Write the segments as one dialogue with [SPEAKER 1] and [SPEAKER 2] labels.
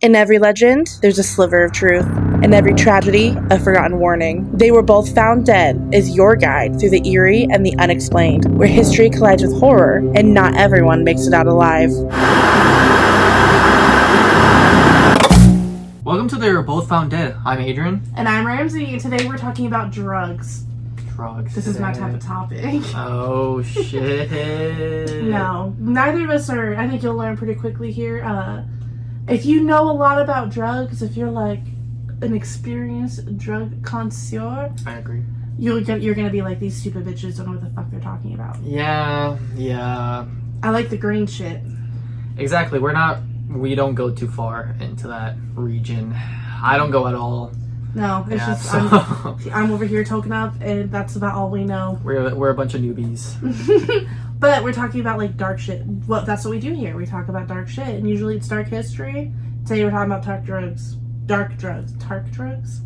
[SPEAKER 1] In every legend, there's a sliver of truth. In every tragedy, a forgotten warning. They Were Both Found Dead is your guide through the eerie and the unexplained, where history collides with horror, and not everyone makes it out alive.
[SPEAKER 2] Welcome to They Were Both Found Dead. I'm Adrian.
[SPEAKER 3] And I'm Ramsey, and today we're talking about drugs.
[SPEAKER 2] Drugs.
[SPEAKER 3] This is my type of topic.
[SPEAKER 2] Oh, shit.
[SPEAKER 3] No, neither of us are. I think you'll learn pretty quickly here. If you know a lot about drugs, if you're like an experienced drug connoisseur,
[SPEAKER 2] I agree.
[SPEAKER 3] You're gonna be like, these stupid bitches don't know what the fuck they're talking about.
[SPEAKER 2] Yeah.
[SPEAKER 3] I like the green shit.
[SPEAKER 2] Exactly. We don't go too far into that region. I don't go at all.
[SPEAKER 3] No, it's just
[SPEAKER 2] so...
[SPEAKER 3] I'm over here token up, and that's about all we know.
[SPEAKER 2] We're a bunch of newbies.
[SPEAKER 3] But we're talking about like dark shit. Well, that's what we do here. We talk about dark shit, and usually it's dark history. Today we're talking about dark drugs. Dark drugs. Tark drugs?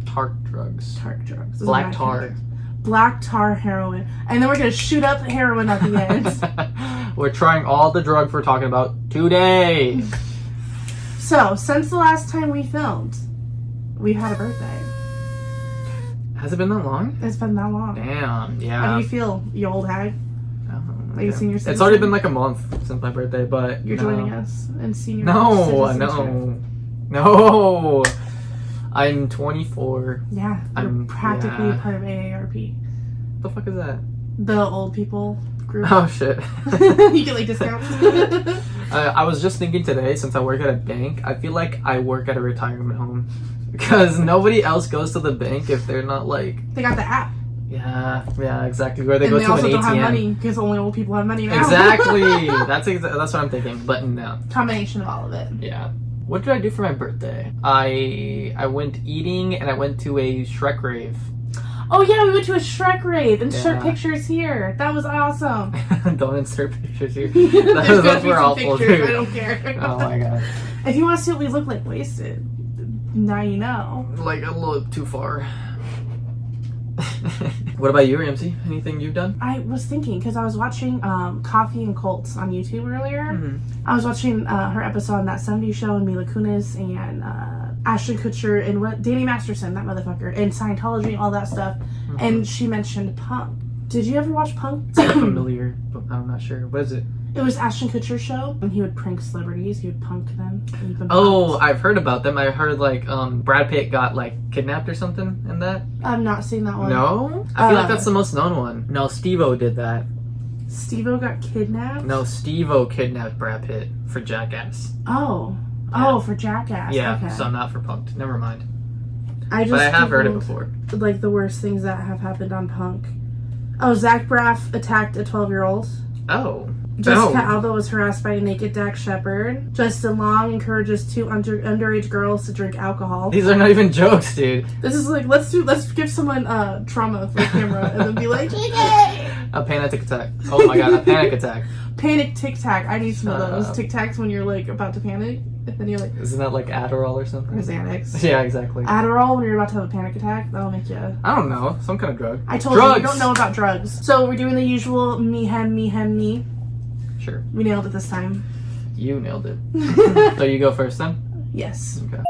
[SPEAKER 2] Tark drugs.
[SPEAKER 3] Tark drugs.
[SPEAKER 2] Black tar.
[SPEAKER 3] Black tar heroin. And then we're going to shoot up heroin at the end.
[SPEAKER 2] We're trying all the drugs we're talking about today.
[SPEAKER 3] So, since the last time we filmed, we've had a birthday.
[SPEAKER 2] Has it been that long?
[SPEAKER 3] It's been that long.
[SPEAKER 2] Damn, yeah.
[SPEAKER 3] How do you feel, you old hag? Are you senior citizen?
[SPEAKER 2] It's already been like a month since my birthday, but...
[SPEAKER 3] You're joining us in senior
[SPEAKER 2] citizenship. No. I'm 24.
[SPEAKER 3] Yeah, you're practically a part of AARP.
[SPEAKER 2] What the fuck is that?
[SPEAKER 3] The old people group.
[SPEAKER 2] Oh, shit.
[SPEAKER 3] You get like discounts.
[SPEAKER 2] I was just thinking today, since I work at a bank, I feel like I work at a retirement home. Because nobody else goes to the bank if they're not like...
[SPEAKER 3] They got the app.
[SPEAKER 2] Yeah, exactly. Where they go to an ATM.
[SPEAKER 3] And they also don't have money, because only old people have money now.
[SPEAKER 2] Exactly. That's what I'm thinking. But no.
[SPEAKER 3] Combination of all of it.
[SPEAKER 2] Yeah. What did I do for my birthday? I went eating, and I went to a Shrek rave.
[SPEAKER 3] Oh yeah, we went to a Shrek rave. Insert pictures here. That was awesome.
[SPEAKER 2] Don't insert pictures here. Those were awful, dude.
[SPEAKER 3] I don't care.
[SPEAKER 2] Oh my god.
[SPEAKER 3] If you want to see what we look like wasted, now you know.
[SPEAKER 2] Like a little too far. What about you, Ramsey? Anything you've done?
[SPEAKER 3] I was thinking, because I was watching Coffee and Colts on YouTube earlier. Mm-hmm. I was watching her episode on That 70s Show, and Mila Kunis and Ashton Kutcher and Danny Masterson, that motherfucker, and Scientology, all that stuff. Mm-hmm. And she mentioned punk. Did you ever watch Punk?
[SPEAKER 2] It's familiar, but I'm not sure. What is it?
[SPEAKER 3] It was Ashton Kutcher's show, and he would prank celebrities. He would punk them.
[SPEAKER 2] Oh, I've heard about them. I heard like Brad Pitt got like kidnapped or something in that.
[SPEAKER 3] I've not seen that one.
[SPEAKER 2] No? I feel like that's the most known one. No, Steve-O did that.
[SPEAKER 3] Steve-O got kidnapped?
[SPEAKER 2] No, Steve-O kidnapped Brad Pitt for Jackass.
[SPEAKER 3] Oh. Yeah. Oh, for Jackass.
[SPEAKER 2] Yeah,
[SPEAKER 3] okay.
[SPEAKER 2] So not for Punked. Never mind.
[SPEAKER 3] But
[SPEAKER 2] I have heard it before.
[SPEAKER 3] Like the worst things that have happened on Punk. Oh, Zach Braff attacked a 12-year-old.
[SPEAKER 2] Oh.
[SPEAKER 3] Jessica Alba was harassed by a naked Dax Shepard. Justin Long encourages two underage girls to drink alcohol.
[SPEAKER 2] These are not even jokes, dude.
[SPEAKER 3] This is like, let's give someone trauma for the camera and then be like,
[SPEAKER 2] a panic attack. Oh my god, a panic attack.
[SPEAKER 3] Panic Tic Tac. I need some of those Tic Tacs when you're like about to panic. And then you're like...
[SPEAKER 2] Isn't that like Adderall or something?
[SPEAKER 3] Or Xanax.
[SPEAKER 2] Yeah, exactly.
[SPEAKER 3] Adderall when you're about to have a panic attack? That'll make you...
[SPEAKER 2] I don't know. Some kind of drug.
[SPEAKER 3] I told you don't know about drugs. So we're doing the usual me.
[SPEAKER 2] Sure.
[SPEAKER 3] We nailed it this time.
[SPEAKER 2] You nailed it. So you go first then?
[SPEAKER 3] Yes.
[SPEAKER 2] Okay.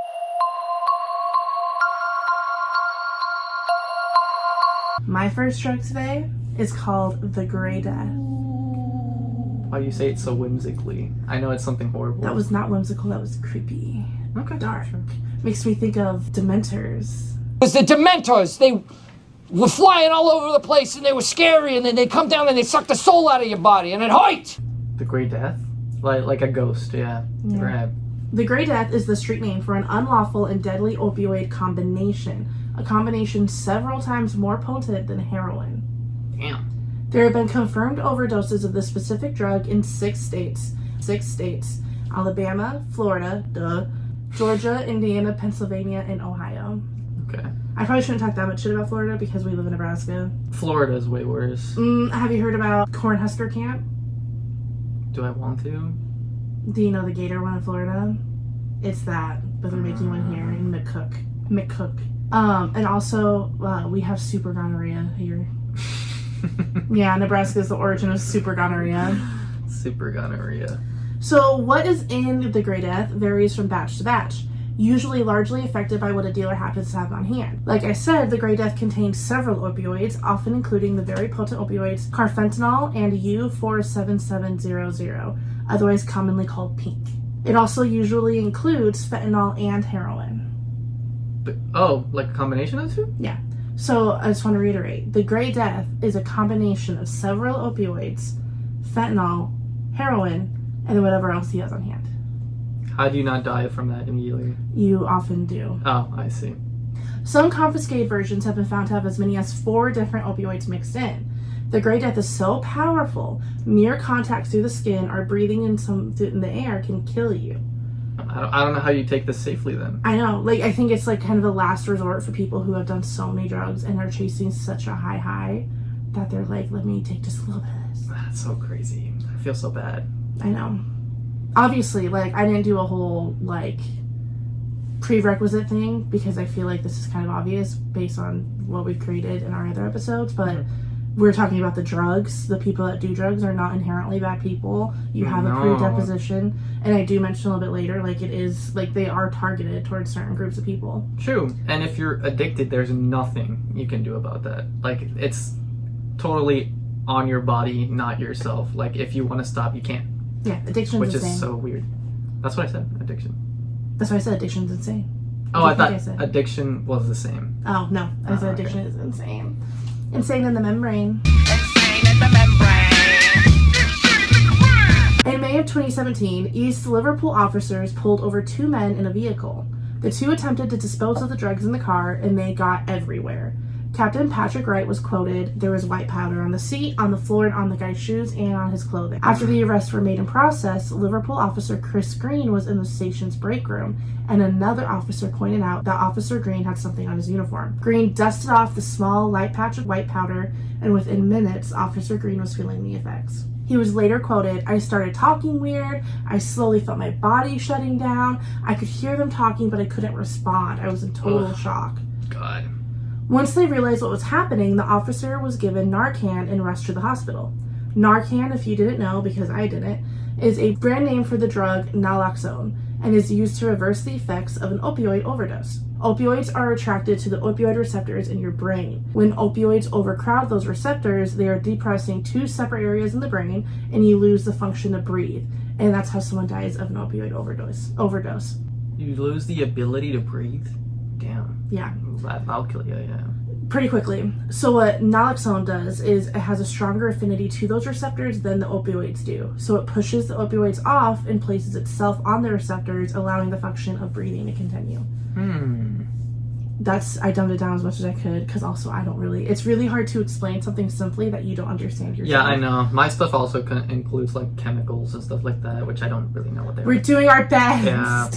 [SPEAKER 3] My first drug today is called the Grey Death.
[SPEAKER 2] Why you say it so whimsically? I know it's something horrible.
[SPEAKER 3] That was not whimsical, that was creepy.
[SPEAKER 2] Okay.
[SPEAKER 3] Dark. Sure. Makes me think of Dementors.
[SPEAKER 4] It was the Dementors. They were flying all over the place and they were scary, and then they come down and they suck the soul out of your body and it hurt.
[SPEAKER 2] The Grey Death? Like a ghost, yeah. Grab.
[SPEAKER 3] The Grey Death is the street name for an unlawful and deadly opioid combination. A combination several times more potent than heroin.
[SPEAKER 2] Damn.
[SPEAKER 3] There have been confirmed overdoses of this specific drug in 6 states. 6 states. Alabama, Florida, Georgia, Indiana, Pennsylvania, and Ohio.
[SPEAKER 2] Okay.
[SPEAKER 3] I probably shouldn't talk that much shit about Florida because we live in Nebraska.
[SPEAKER 2] Florida's way worse.
[SPEAKER 3] Have you heard about Cornhusker Camp?
[SPEAKER 2] Do I want to?
[SPEAKER 3] Do you know the Gator one in Florida? It's that, but they're making one here in McCook. And also, we have super gonorrhea here. Yeah, Nebraska is the origin of super gonorrhea.
[SPEAKER 2] Super gonorrhea.
[SPEAKER 3] So what is in the Grey Death varies from batch to batch, usually largely affected by what a dealer happens to have on hand. Like I said, the Grey Death contains several opioids, often including the very potent opioids carfentanil and U47700, otherwise commonly called pink. It also usually includes fentanyl and heroin.
[SPEAKER 2] Like a combination of the two?
[SPEAKER 3] Yeah. So I just want to reiterate, the Grey Death is a combination of several opioids, fentanyl, heroin, and then whatever else he has on hand.
[SPEAKER 2] How do you not die from that immediately?
[SPEAKER 3] You often do.
[SPEAKER 2] Oh, I see.
[SPEAKER 3] Some confiscated versions have been found to have as many as 4 different opioids mixed in. The Grey Death is so powerful, mere contact through the skin or breathing in the air can kill you.
[SPEAKER 2] I don't know how you take this safely then.
[SPEAKER 3] I know. Like, I think it's like kind of a last resort for people who have done so many drugs and are chasing such a high that they're like, let me take just a little bit of this.
[SPEAKER 2] That's so crazy. I feel so bad.
[SPEAKER 3] I know. Obviously, like, I didn't do a whole, like, prerequisite thing because I feel like this is kind of obvious based on what we've created in our other episodes, but we're talking about the drugs. The people that do drugs are not inherently bad people. You have a predisposition, and I do mention a little bit later, like, it is, like, they are targeted towards certain groups of people.
[SPEAKER 2] True. And if you're addicted, there's nothing you can do about that. Like, it's totally on your body, not yourself. Like, if you want to stop, you can't.
[SPEAKER 3] Yeah, addiction's
[SPEAKER 2] Which
[SPEAKER 3] insane.
[SPEAKER 2] is so weird. That's what I said, addiction.
[SPEAKER 3] That's why I said addiction's insane.
[SPEAKER 2] Oh, I thought addiction was the same.
[SPEAKER 3] Oh, no. I said addiction is insane. Insane in the membrane.
[SPEAKER 1] Insane in the membrane.
[SPEAKER 3] In May of 2017, East Liverpool officers pulled over 2 men in a vehicle. The 2 attempted to dispose of the drugs in the car, and they got everywhere. Captain Patrick Wright was quoted, "There was white powder on the seat, on the floor, and on the guy's shoes, and on his clothing." After the arrests were made and processed, Liverpool officer Chris Green was in the station's break room, and another officer pointed out that Officer Green had something on his uniform. Green dusted off the small, light patch of white powder, and within minutes, Officer Green was feeling the effects. He was later quoted, "I started talking weird. I slowly felt my body shutting down. I could hear them talking, but I couldn't respond. I was in total shock."
[SPEAKER 2] God.
[SPEAKER 3] Once they realized what was happening, the officer was given Narcan and rushed to the hospital. Narcan, if you didn't know, because I didn't, is a brand name for the drug naloxone and is used to reverse the effects of an opioid overdose. Opioids are attracted to the opioid receptors in your brain. When opioids overcrowd those receptors, they are depressing 2 separate areas in the brain, and you lose the function to breathe. And that's how someone dies of an opioid overdose.
[SPEAKER 2] You lose the ability to breathe? Damn.
[SPEAKER 3] Yeah.
[SPEAKER 2] That'll kill you, yeah.
[SPEAKER 3] Pretty quickly. So what naloxone does is it has a stronger affinity to those receptors than the opioids do. So it pushes the opioids off and places itself on the receptors, allowing the function of breathing to continue. I dumbed it down as much as I could because also it's really hard to explain something simply that you don't understand yourself.
[SPEAKER 2] Yeah, I know. My stuff also includes like chemicals and stuff like that, which I don't really know what they are.
[SPEAKER 3] We're doing our best.
[SPEAKER 2] Yeah.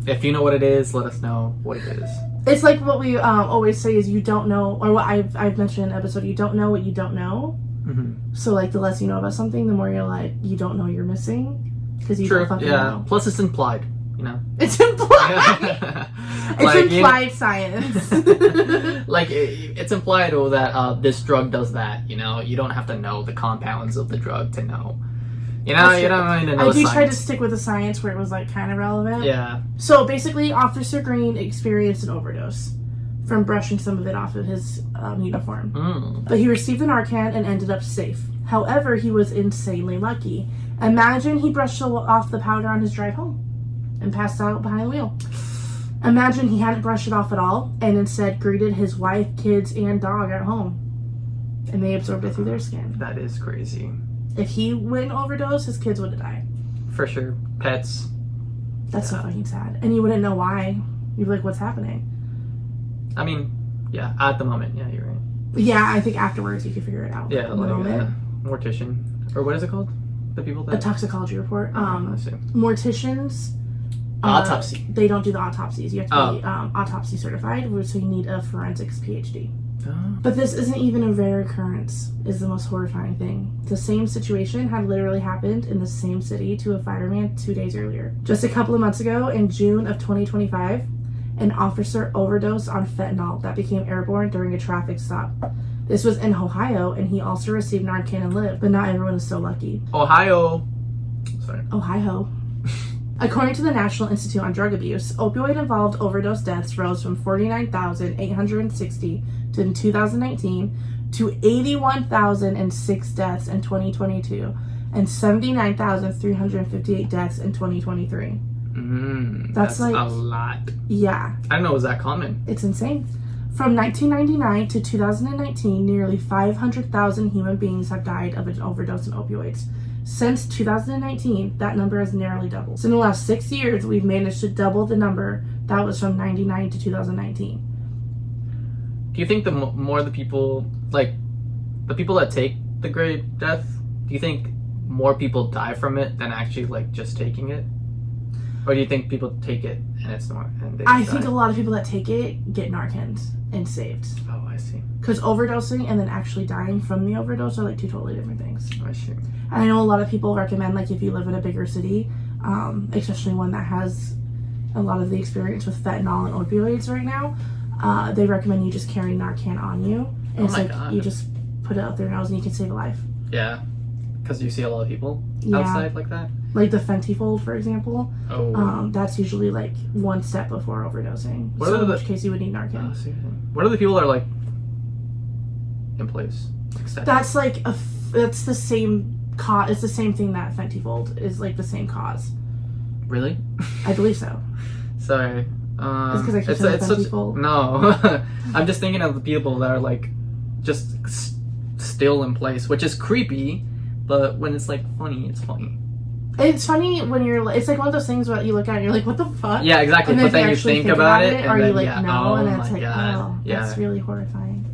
[SPEAKER 2] If you know what it is, let us know what it is.
[SPEAKER 3] It's like what we always say is you don't know, or what I've mentioned in an episode, you don't know what you don't know.
[SPEAKER 2] Mm-hmm.
[SPEAKER 3] So like the less you know about something, the more you're like, you don't know you're missing because you don't fucking know.
[SPEAKER 2] Plus it's implied, you know.
[SPEAKER 3] It's implied. It's implied science.
[SPEAKER 2] Like it's implied that this drug does that. You know, you don't have to know the compounds of the drug to know. You know, you don't really need to know.
[SPEAKER 3] I do
[SPEAKER 2] science.
[SPEAKER 3] try to stick with the science where it was like kind of relevant.
[SPEAKER 2] Yeah.
[SPEAKER 3] So basically, Officer Green experienced an overdose from brushing some of it off of his uniform. But he received the Narcan and ended up safe. However, he was insanely lucky. Imagine he brushed off the powder on his drive home and passed out behind the wheel. Imagine he hadn't brushed it off at all and instead greeted his wife, kids, and dog at home. And they absorbed it through their skin.
[SPEAKER 2] That is crazy.
[SPEAKER 3] If he went overdose, his kids would have died.
[SPEAKER 2] For sure. Pets.
[SPEAKER 3] That's so fucking sad. And you wouldn't know why. You'd be like, what's happening?
[SPEAKER 2] I mean, yeah, at the moment, yeah, you're right.
[SPEAKER 3] Yeah, I think afterwards you could figure it out.
[SPEAKER 2] Yeah, like mortician. Or what is it called? The people that...
[SPEAKER 3] A toxicology report.
[SPEAKER 2] I see.
[SPEAKER 3] Morticians...
[SPEAKER 2] autopsy.
[SPEAKER 3] They don't do the autopsies. You have to be autopsy certified, so you need a forensics PhD. But this isn't even a rare occurrence, is the most horrifying thing. The same situation had literally happened in the same city to a fireman 2 days earlier. Just a couple of months ago, in June of 2025, an officer overdosed on fentanyl that became airborne during a traffic stop. This was in Ohio, and he also received Narcan and lived, but not everyone is so lucky.
[SPEAKER 2] Ohio. Sorry.
[SPEAKER 3] Ohio. According to the National Institute on Drug Abuse, opioid-involved overdose deaths rose from 49,860 in 2019 to 81,006 deaths in 2022 and 79,358 deaths in 2023.
[SPEAKER 2] That's
[SPEAKER 3] like
[SPEAKER 2] a lot.
[SPEAKER 3] Yeah.
[SPEAKER 2] I don't know, was that common?
[SPEAKER 3] It's insane. From 1999 to 2019, nearly 500,000 human beings have died of an overdose in opioids. Since 2019, that number has nearly doubled. So in the last 6 years, we've managed to double the number that was from 99 to 2019.
[SPEAKER 2] Do you think the more the people, like, the people that take the great death, do you think more people die from it than actually, like, just taking it? Or do you think people take it and it's not? And they
[SPEAKER 3] I
[SPEAKER 2] die?
[SPEAKER 3] think a lot of people that take it get Narcaned and saved.
[SPEAKER 2] Oh, I see.
[SPEAKER 3] Because overdosing and then actually dying from the overdose are like two totally different things.
[SPEAKER 2] I see.
[SPEAKER 3] And I know a lot of people recommend, like, if you live in a bigger city, especially one that has a lot of the experience with fentanyl and opioids right now, they recommend you just carry Narcan on you. And it's like you just put it out their nose and you can save a life.
[SPEAKER 2] Yeah. Because you see a lot of people
[SPEAKER 3] Yeah.
[SPEAKER 2] outside like that?
[SPEAKER 3] Like the Fentifold, for example.
[SPEAKER 2] Oh.
[SPEAKER 3] That's usually like one step before overdosing.
[SPEAKER 2] What
[SPEAKER 3] so
[SPEAKER 2] are
[SPEAKER 3] in
[SPEAKER 2] the-
[SPEAKER 3] which case you would need Narcan.
[SPEAKER 2] Oh, seriously. What are the people that are, like, in place? Like,
[SPEAKER 3] That's like that's the same cause. It's the same thing that Fentifold is, like the same cause.
[SPEAKER 2] Really?
[SPEAKER 3] I believe so.
[SPEAKER 2] Sorry.
[SPEAKER 3] It's because I keep saying Fentifold.
[SPEAKER 2] No. I'm just thinking of the people that are, like, just still in place, which is creepy, but when it's, like, funny, it's funny.
[SPEAKER 3] It's funny when you're. It's like one of those things where you look at it and you're like, "What the fuck?"
[SPEAKER 2] Yeah, exactly.
[SPEAKER 3] And
[SPEAKER 2] but
[SPEAKER 3] if
[SPEAKER 2] then you
[SPEAKER 3] actually
[SPEAKER 2] think about it,
[SPEAKER 3] or
[SPEAKER 2] and
[SPEAKER 3] you
[SPEAKER 2] then,
[SPEAKER 3] like
[SPEAKER 2] yeah.
[SPEAKER 3] no,
[SPEAKER 2] Oh
[SPEAKER 3] and it's
[SPEAKER 2] my
[SPEAKER 3] like,
[SPEAKER 2] God.
[SPEAKER 3] oh,
[SPEAKER 2] Yeah.
[SPEAKER 3] that's really horrifying.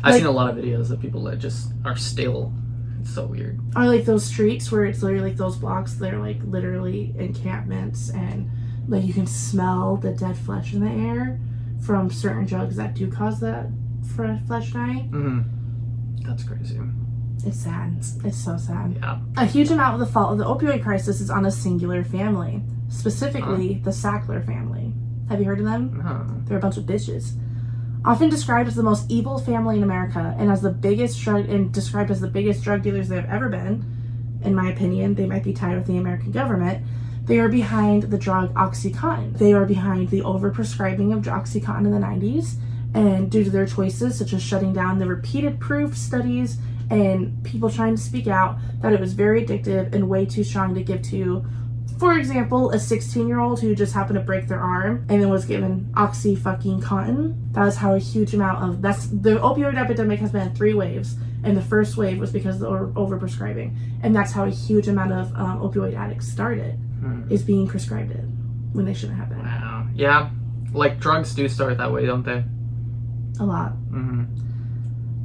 [SPEAKER 2] I've
[SPEAKER 3] like-
[SPEAKER 2] seen a lot of videos of people that just are still. It's so weird.
[SPEAKER 3] Or like those streets where it's literally like those blocks. They're like literally encampments, and like you can smell the dead flesh in the air from certain drugs that do cause that flesh dying.
[SPEAKER 2] That's crazy.
[SPEAKER 3] It's sad. It's so sad.
[SPEAKER 2] Yeah.
[SPEAKER 3] A huge amount of the fault of the opioid crisis is on a singular family, specifically the Sackler family. Have you heard of them?
[SPEAKER 2] No.
[SPEAKER 3] They're a bunch of bitches. Often described as the most evil family in America and described as the biggest drug dealers they have ever been, in my opinion, they might be tied with the American government. They are behind the drug OxyContin. They are behind the overprescribing of OxyContin in the 90s, and due to their choices, such as shutting down the repeated proof studies and people trying to speak out that it was very addictive and way too strong to give to, for example, a 16-year-old who just happened to break their arm and then was given OxyContin. That is how a huge amount of the opioid epidemic has been in 3 waves, and the first wave was because of the overprescribing, and that's how a huge amount of opioid addicts started, is being prescribed it when they shouldn't have been.
[SPEAKER 2] Wow. Yeah. Like, drugs do start that way, don't they?
[SPEAKER 3] A lot.
[SPEAKER 2] Mm-hmm.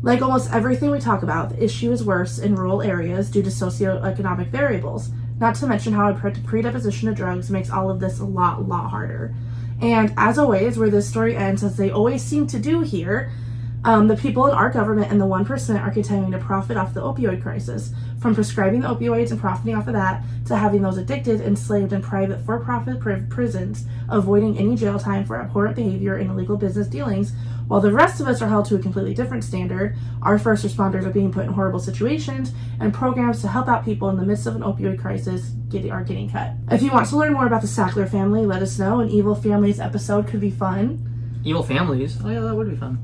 [SPEAKER 3] Like almost everything we talk about, the issue is worse in rural areas due to socioeconomic variables. Not to mention how a predeposition to drugs makes all of this a lot harder. And as always, where this story ends, as they always seem to do here, the people in our government and the 1% are continuing to profit off the opioid crisis. From prescribing the opioids and profiting off of that, to having those addicted enslaved in private for-profit prisons, avoiding any jail time for abhorrent behavior and illegal business dealings, while the rest of us are held to a completely different standard. Our first responders are being put in horrible situations, and programs to help out people in the midst of an opioid crisis are getting cut. If you want to learn more about the Sackler family, let us know. An Evil Families episode could be fun.
[SPEAKER 2] Evil families? Oh, yeah, that would be fun.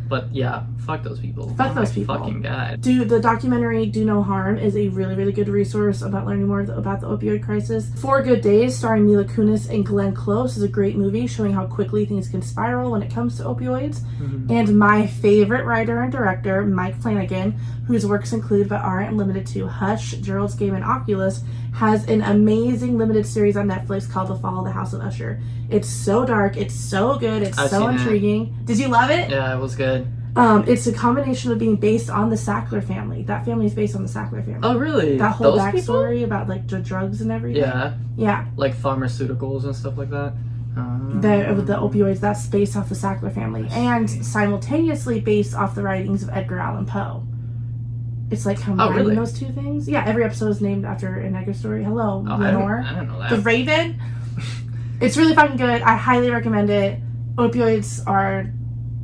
[SPEAKER 2] But yeah, fuck those people.
[SPEAKER 3] Fuck those people.
[SPEAKER 2] Fucking God.
[SPEAKER 3] The documentary Do No Harm is a really good resource about learning more about the opioid crisis. 4 Good Days, starring Mila Kunis and Glenn Close, is a great movie showing how quickly things can spiral when it comes to opioids. And my favorite writer and director, Mike Flanagan, whose works include but aren't limited to Hush, Gerald's Game, and Oculus, has an amazing limited series on Netflix called The Fall of the House of Usher. It's so dark, it's so good, it's
[SPEAKER 2] I've
[SPEAKER 3] so
[SPEAKER 2] seen it.
[SPEAKER 3] Intriguing. Did you love it?
[SPEAKER 2] Yeah, it was good.
[SPEAKER 3] It's a combination of being based on the Sackler family. That family is based on the Sackler family.
[SPEAKER 2] Oh, really?
[SPEAKER 3] That whole
[SPEAKER 2] Those
[SPEAKER 3] backstory
[SPEAKER 2] people?
[SPEAKER 3] about like the drugs and everything.
[SPEAKER 2] Yeah.
[SPEAKER 3] Yeah.
[SPEAKER 2] Like pharmaceuticals and stuff like that.
[SPEAKER 3] The opioids, that's based off the Sackler family. And simultaneously based off the writings of Edgar Allan Poe. It's like combining those two things. Yeah, every episode is named after an Edgar story. Hello, Lenore.
[SPEAKER 2] I don't know that.
[SPEAKER 3] The Raven. It's really fucking good. I highly recommend it. Opioids are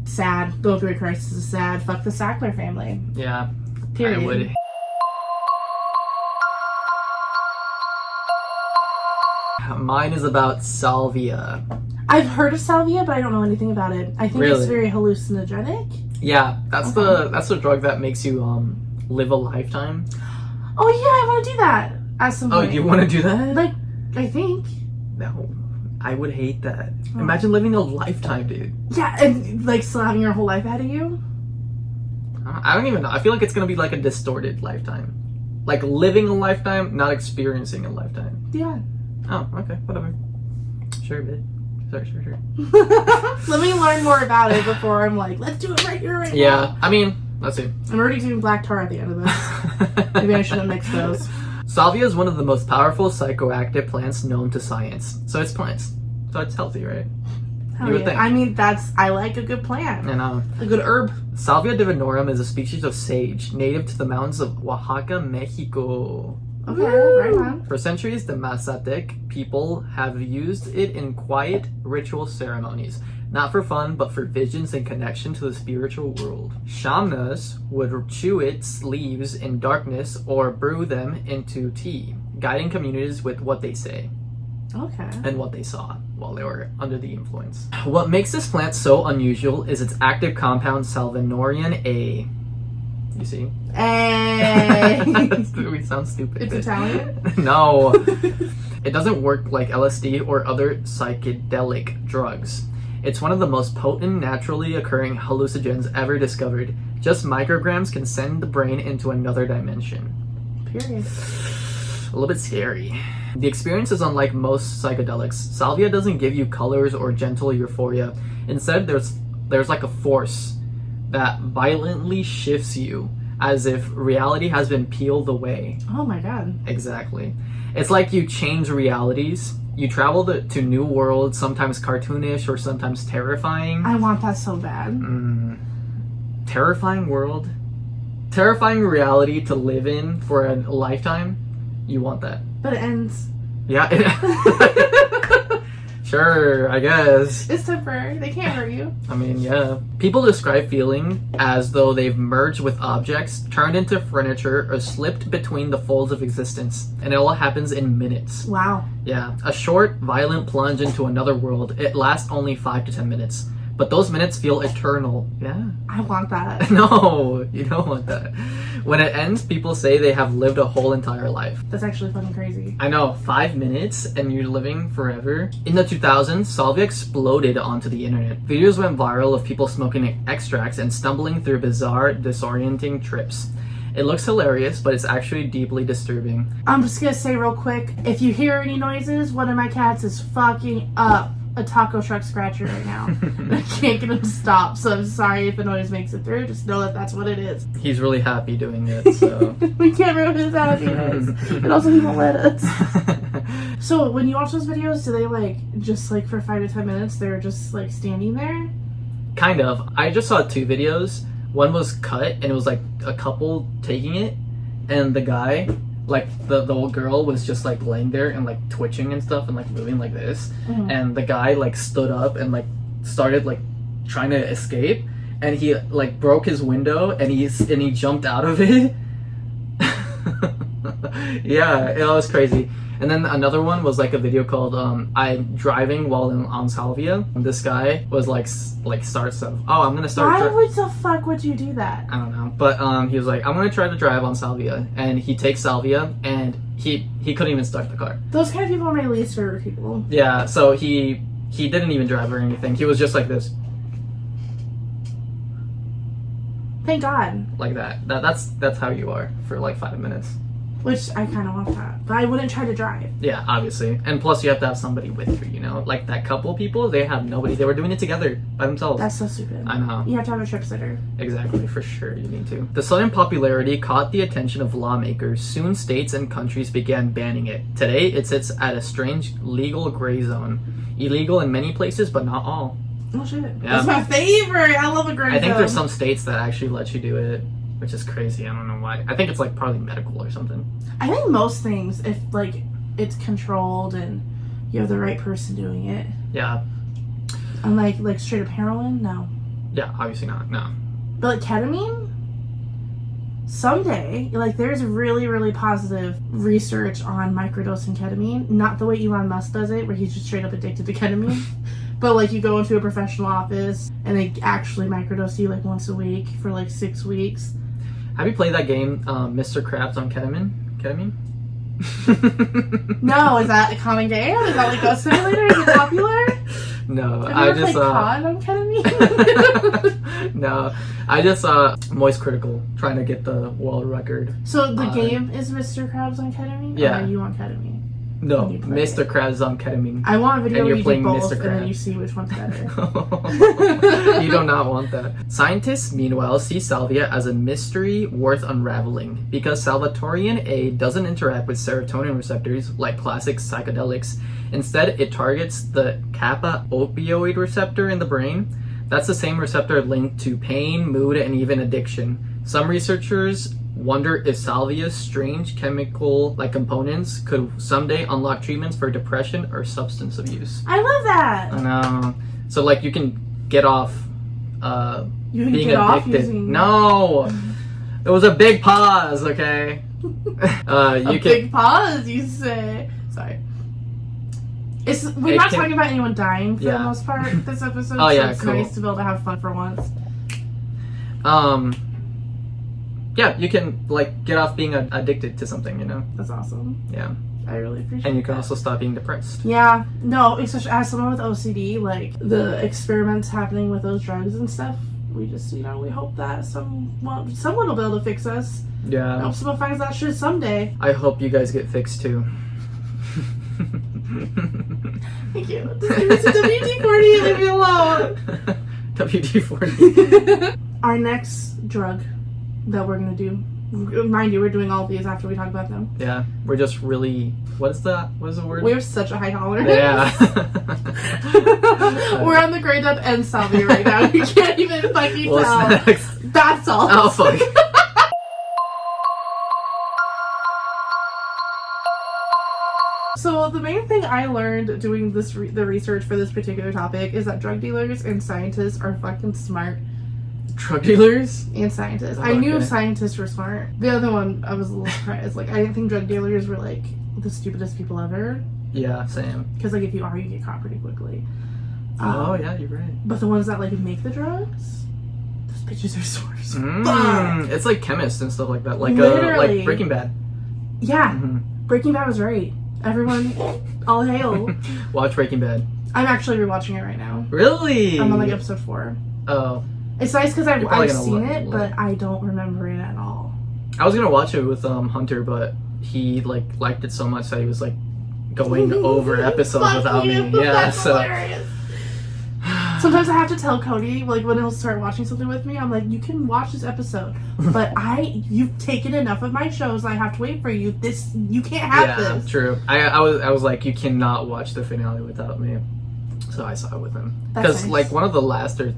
[SPEAKER 3] sad. The opioid crisis is sad. Fuck the Sackler family.
[SPEAKER 2] Yeah.
[SPEAKER 3] Period.
[SPEAKER 2] I would. Mine is about Salvia.
[SPEAKER 3] I've heard of Salvia, but I don't know anything about it. I think
[SPEAKER 2] Really?
[SPEAKER 3] it's very hallucinogenic.
[SPEAKER 2] Yeah, that's the drug that makes you live a lifetime.
[SPEAKER 3] Oh yeah, I want to do that at some point.
[SPEAKER 2] Oh, you want to do that?
[SPEAKER 3] Like, I think.
[SPEAKER 2] No, I would hate that.
[SPEAKER 3] Oh.
[SPEAKER 2] Imagine living a lifetime, dude.
[SPEAKER 3] Yeah, and like still having your whole life ahead of you.
[SPEAKER 2] I don't even know. I feel like it's gonna be like a distorted lifetime. Like living a lifetime, not experiencing a lifetime.
[SPEAKER 3] Yeah.
[SPEAKER 2] Oh, okay, whatever. Sure, bitch. Sure.
[SPEAKER 3] Let me learn more about it before I'm like, let's do it right here, right now.
[SPEAKER 2] Yeah, I mean, let's see.
[SPEAKER 3] I'm already doing black tar at the end of this. Maybe I shouldn't mix those.
[SPEAKER 2] Salvia is one of the most powerful psychoactive plants known to science. So it's plants. So it's healthy, right?
[SPEAKER 3] Hell
[SPEAKER 2] You would
[SPEAKER 3] yeah.
[SPEAKER 2] think.
[SPEAKER 3] I mean, I like a good plant.
[SPEAKER 2] And
[SPEAKER 3] A good herb.
[SPEAKER 2] Salvia divinorum is a species of sage native to the mountains of Oaxaca, Mexico.
[SPEAKER 3] Okay, right on.
[SPEAKER 2] For centuries, the Mazatec people have used it in quiet ritual ceremonies. Not for fun, but for visions and connection to the spiritual world. Shamans would chew its leaves in darkness or brew them into tea, guiding communities with what they say
[SPEAKER 3] Okay.
[SPEAKER 2] and what they saw while they were under the influence. What makes this plant so unusual is its active compound Salvinorian A. You see?
[SPEAKER 3] Hey.
[SPEAKER 2] We sound stupid.
[SPEAKER 3] It's Italian?
[SPEAKER 2] No. It doesn't work like LSD or other psychedelic drugs. It's one of the most potent naturally occurring hallucinogens ever discovered. Just micrograms can send the brain into another dimension.
[SPEAKER 3] Period.
[SPEAKER 2] A little bit scary. The experience is unlike most psychedelics. Salvia doesn't give you colors or gentle euphoria. Instead, there's like a force that violently shifts you as if reality has been peeled away.
[SPEAKER 3] Oh my god.
[SPEAKER 2] Exactly. It's like you change realities. You travel to new worlds, sometimes cartoonish or sometimes terrifying.
[SPEAKER 3] I want that so bad.
[SPEAKER 2] Terrifying world. Terrifying reality to live in for a lifetime. You want that.
[SPEAKER 3] But it ends.
[SPEAKER 2] Yeah. Sure, I guess.
[SPEAKER 3] It's temporary. They can't hurt you.
[SPEAKER 2] I mean, yeah. People describe feeling as though they've merged with objects, turned into furniture, or slipped between the folds of existence. And it all happens in minutes.
[SPEAKER 3] Wow.
[SPEAKER 2] Yeah. A short, violent plunge into another world. It lasts only 5 to 10 minutes. But those minutes feel eternal. Yeah.
[SPEAKER 3] I want that.
[SPEAKER 2] No, you don't want that. When it ends, people say they have lived a whole entire life.
[SPEAKER 3] That's actually fucking crazy.
[SPEAKER 2] I know, 5 minutes and you're living forever. In the 2000s, Salvia exploded onto the internet. Videos went viral of people smoking extracts and stumbling through bizarre, disorienting trips. It looks hilarious, but it's actually deeply disturbing.
[SPEAKER 3] I'm just gonna say real quick, if you hear any noises, one of my cats is fucking up a taco truck scratcher right now. I can't get him to stop, so I'm sorry if the noise makes it through. Just know that that's what it is.
[SPEAKER 2] He's really happy doing it, so...
[SPEAKER 3] We can't ruin his happiness. And also he won't let us. So when you watch those videos, do they like, just like for 5 to 10 minutes, they're just like standing there?
[SPEAKER 2] Kind of. I just saw 2 videos. One was cut, and it was like a couple taking it, and the guy... like the old girl was just like laying there and like twitching and stuff and like moving like this, and the guy like stood up and like started like trying to escape, and he like broke his window and he jumped out of it. Yeah, it was crazy. And then another one was like a video called I'm driving while on Salvia. This guy was like starts of, oh, I'm gonna start.
[SPEAKER 3] Why would the fuck would you do that?
[SPEAKER 2] I don't know, but he was like, I'm gonna try to drive on Salvia, and he takes Salvia, and he couldn't even start the car.
[SPEAKER 3] Those kind of people are my least favorite people.
[SPEAKER 2] Yeah, so he didn't even drive or anything. He was just like this,
[SPEAKER 3] Thank God.
[SPEAKER 2] like that. That's how you are for like 5 minutes.
[SPEAKER 3] Which I kind of want that, but I wouldn't try to drive.
[SPEAKER 2] Yeah, obviously, and plus you have to have somebody with you. You know, like that couple people, they have nobody. They were doing it together by themselves.
[SPEAKER 3] That's so stupid.
[SPEAKER 2] I know.
[SPEAKER 3] You have to have a trip sitter.
[SPEAKER 2] Exactly, for sure, you need to. The sudden popularity caught the attention of lawmakers. Soon states and countries began banning it. Today, it sits at a strange legal gray zone. Illegal in many places, but not all.
[SPEAKER 3] Oh shit.
[SPEAKER 2] Yeah.
[SPEAKER 3] That's my favorite. I love a gray
[SPEAKER 2] I think
[SPEAKER 3] zone.
[SPEAKER 2] there's some states that actually let you do it, which is crazy. I don't know why. I think it's like probably medical or something.
[SPEAKER 3] I think most things, if like it's controlled and you have the right person doing it.
[SPEAKER 2] Yeah.
[SPEAKER 3] Unlike like straight up heroin, no.
[SPEAKER 2] Yeah, obviously not. No.
[SPEAKER 3] But like ketamine? someday, like, there's really, really positive research on microdosing ketamine. Not the way Elon Musk does it, where he's just straight up addicted to ketamine. But, like, you go into a professional office and they actually microdose you, like, once a week for, like, 6 weeks.
[SPEAKER 2] Have you played that game, Mr. Krabs on ketamine?
[SPEAKER 3] No, is that a common game? Is that like Ghost Simulator? Is it popular?
[SPEAKER 2] No,
[SPEAKER 3] Have you
[SPEAKER 2] I
[SPEAKER 3] ever
[SPEAKER 2] just
[SPEAKER 3] played Khat on ketamine?
[SPEAKER 2] No, I just saw Moist Critical trying to get the world record.
[SPEAKER 3] So the game is Mr. Krabs on ketamine?
[SPEAKER 2] Yeah.
[SPEAKER 3] Or are you on ketamine?
[SPEAKER 2] No,
[SPEAKER 3] When you play
[SPEAKER 2] Mr. Krabs on ketamine.
[SPEAKER 3] I want a video
[SPEAKER 2] And
[SPEAKER 3] where
[SPEAKER 2] you're
[SPEAKER 3] you do
[SPEAKER 2] playing
[SPEAKER 3] both
[SPEAKER 2] Mr.
[SPEAKER 3] and then
[SPEAKER 2] Krabs.
[SPEAKER 3] you see which one's better.
[SPEAKER 2] You do not want that. Scientists, meanwhile, see Salvia as a mystery worth unraveling because Salvatorian A doesn't interact with serotonin receptors like classic psychedelics. Instead, it targets the kappa opioid receptor in the brain. That's the same receptor linked to pain, mood, and even addiction. Some researchers wonder if Salvia's strange chemical components could someday unlock treatments for depression or substance abuse.
[SPEAKER 3] I love that!
[SPEAKER 2] I know. So like you can get off
[SPEAKER 3] You can
[SPEAKER 2] being
[SPEAKER 3] get off
[SPEAKER 2] addicted.
[SPEAKER 3] using...
[SPEAKER 2] No! It was a big pause, okay?
[SPEAKER 3] Big pause, you say. Sorry. We're not talking about anyone dying for the most part this episode,
[SPEAKER 2] Oh,
[SPEAKER 3] so
[SPEAKER 2] yeah,
[SPEAKER 3] it's
[SPEAKER 2] cool.
[SPEAKER 3] nice to be able to have fun for once.
[SPEAKER 2] Yeah, you can get off being addicted to something, you know?
[SPEAKER 3] That's awesome.
[SPEAKER 2] Yeah.
[SPEAKER 3] I really appreciate it.
[SPEAKER 2] And you can also stop being depressed.
[SPEAKER 3] Yeah, no, especially as someone with OCD, like the experiments happening with those drugs and stuff, we just, we hope that someone will be able to fix us. I
[SPEAKER 2] Yeah.
[SPEAKER 3] hope someone finds that shit someday.
[SPEAKER 2] I hope you guys get fixed too.
[SPEAKER 3] Thank you. Just give me some WD-40 and leave me alone.
[SPEAKER 2] WD-40.
[SPEAKER 3] Our next drug that we're gonna do, mind you, we're doing all of these after we talk about them.
[SPEAKER 2] Yeah, we're just really. What is the word?
[SPEAKER 3] We have such a high tolerance.
[SPEAKER 2] Yeah.
[SPEAKER 3] We're on the grade up and Salvia right now. You can't even fucking
[SPEAKER 2] What's
[SPEAKER 3] tell.
[SPEAKER 2] next?
[SPEAKER 3] Bath salts.
[SPEAKER 2] Oh fuck.
[SPEAKER 3] So the main thing I learned doing this the research for this particular topic is that drug dealers and scientists are fucking smart.
[SPEAKER 2] Drug dealers?
[SPEAKER 3] And scientists.
[SPEAKER 2] Oh,
[SPEAKER 3] I knew
[SPEAKER 2] okay.
[SPEAKER 3] scientists were smart. The other one, I was a little surprised. I didn't think drug dealers were the stupidest people ever.
[SPEAKER 2] Yeah, same.
[SPEAKER 3] Because if you are, you get caught pretty quickly.
[SPEAKER 2] Oh yeah, you're right.
[SPEAKER 3] But the ones that make the drugs, those bitches are smart as fuck.
[SPEAKER 2] It's like chemists and stuff like that. Like
[SPEAKER 3] Literally.
[SPEAKER 2] Breaking Bad.
[SPEAKER 3] Yeah,
[SPEAKER 2] Mhm.
[SPEAKER 3] Breaking Bad was right. Everyone, all hail.
[SPEAKER 2] Watch Breaking Bad.
[SPEAKER 3] I'm actually rewatching it right now.
[SPEAKER 2] Really?
[SPEAKER 3] I'm on episode 4.
[SPEAKER 2] Oh.
[SPEAKER 3] It's nice because
[SPEAKER 2] You're probably
[SPEAKER 3] I've
[SPEAKER 2] gonna
[SPEAKER 3] seen
[SPEAKER 2] love
[SPEAKER 3] it,
[SPEAKER 2] it.
[SPEAKER 3] but I don't remember it at all.
[SPEAKER 2] I was gonna watch it with Hunter, but he liked it so much that he was going over episodes
[SPEAKER 3] Fuck
[SPEAKER 2] without
[SPEAKER 3] you.
[SPEAKER 2] me. Yeah,
[SPEAKER 3] That's
[SPEAKER 2] so
[SPEAKER 3] hilarious. Sometimes I have to tell Cody, when he'll start watching something with me, I'm like, you can watch this episode, but you've taken enough of my shows, I have to wait for you. You can't have
[SPEAKER 2] yeah,
[SPEAKER 3] this.
[SPEAKER 2] true. I was like, you cannot watch the finale without me. So I saw it with him.
[SPEAKER 3] That's
[SPEAKER 2] Because
[SPEAKER 3] nice.
[SPEAKER 2] one of the last or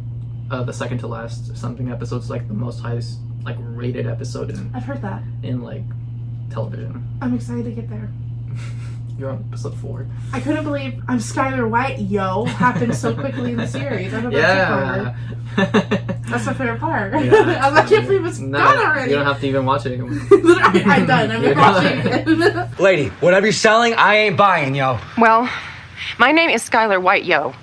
[SPEAKER 2] the second to last or something episodes the most highest rated episode
[SPEAKER 3] I've heard that.
[SPEAKER 2] in television.
[SPEAKER 3] I'm excited to get there.
[SPEAKER 2] You're on episode 4.
[SPEAKER 3] I couldn't believe I'm Skylar White, happened so quickly in the series. I know that's
[SPEAKER 2] Yeah.
[SPEAKER 3] That's my favorite part.
[SPEAKER 2] Yeah.
[SPEAKER 3] I was like, I can't believe it's
[SPEAKER 2] No,
[SPEAKER 3] gone already.
[SPEAKER 2] You don't have to even watch it anymore.
[SPEAKER 3] I'm done. I'm
[SPEAKER 2] You're
[SPEAKER 3] watching
[SPEAKER 2] done.
[SPEAKER 3] it.
[SPEAKER 5] Lady, whatever you're selling, I ain't buying, yo.
[SPEAKER 6] Well, my name is Skylar White, yo.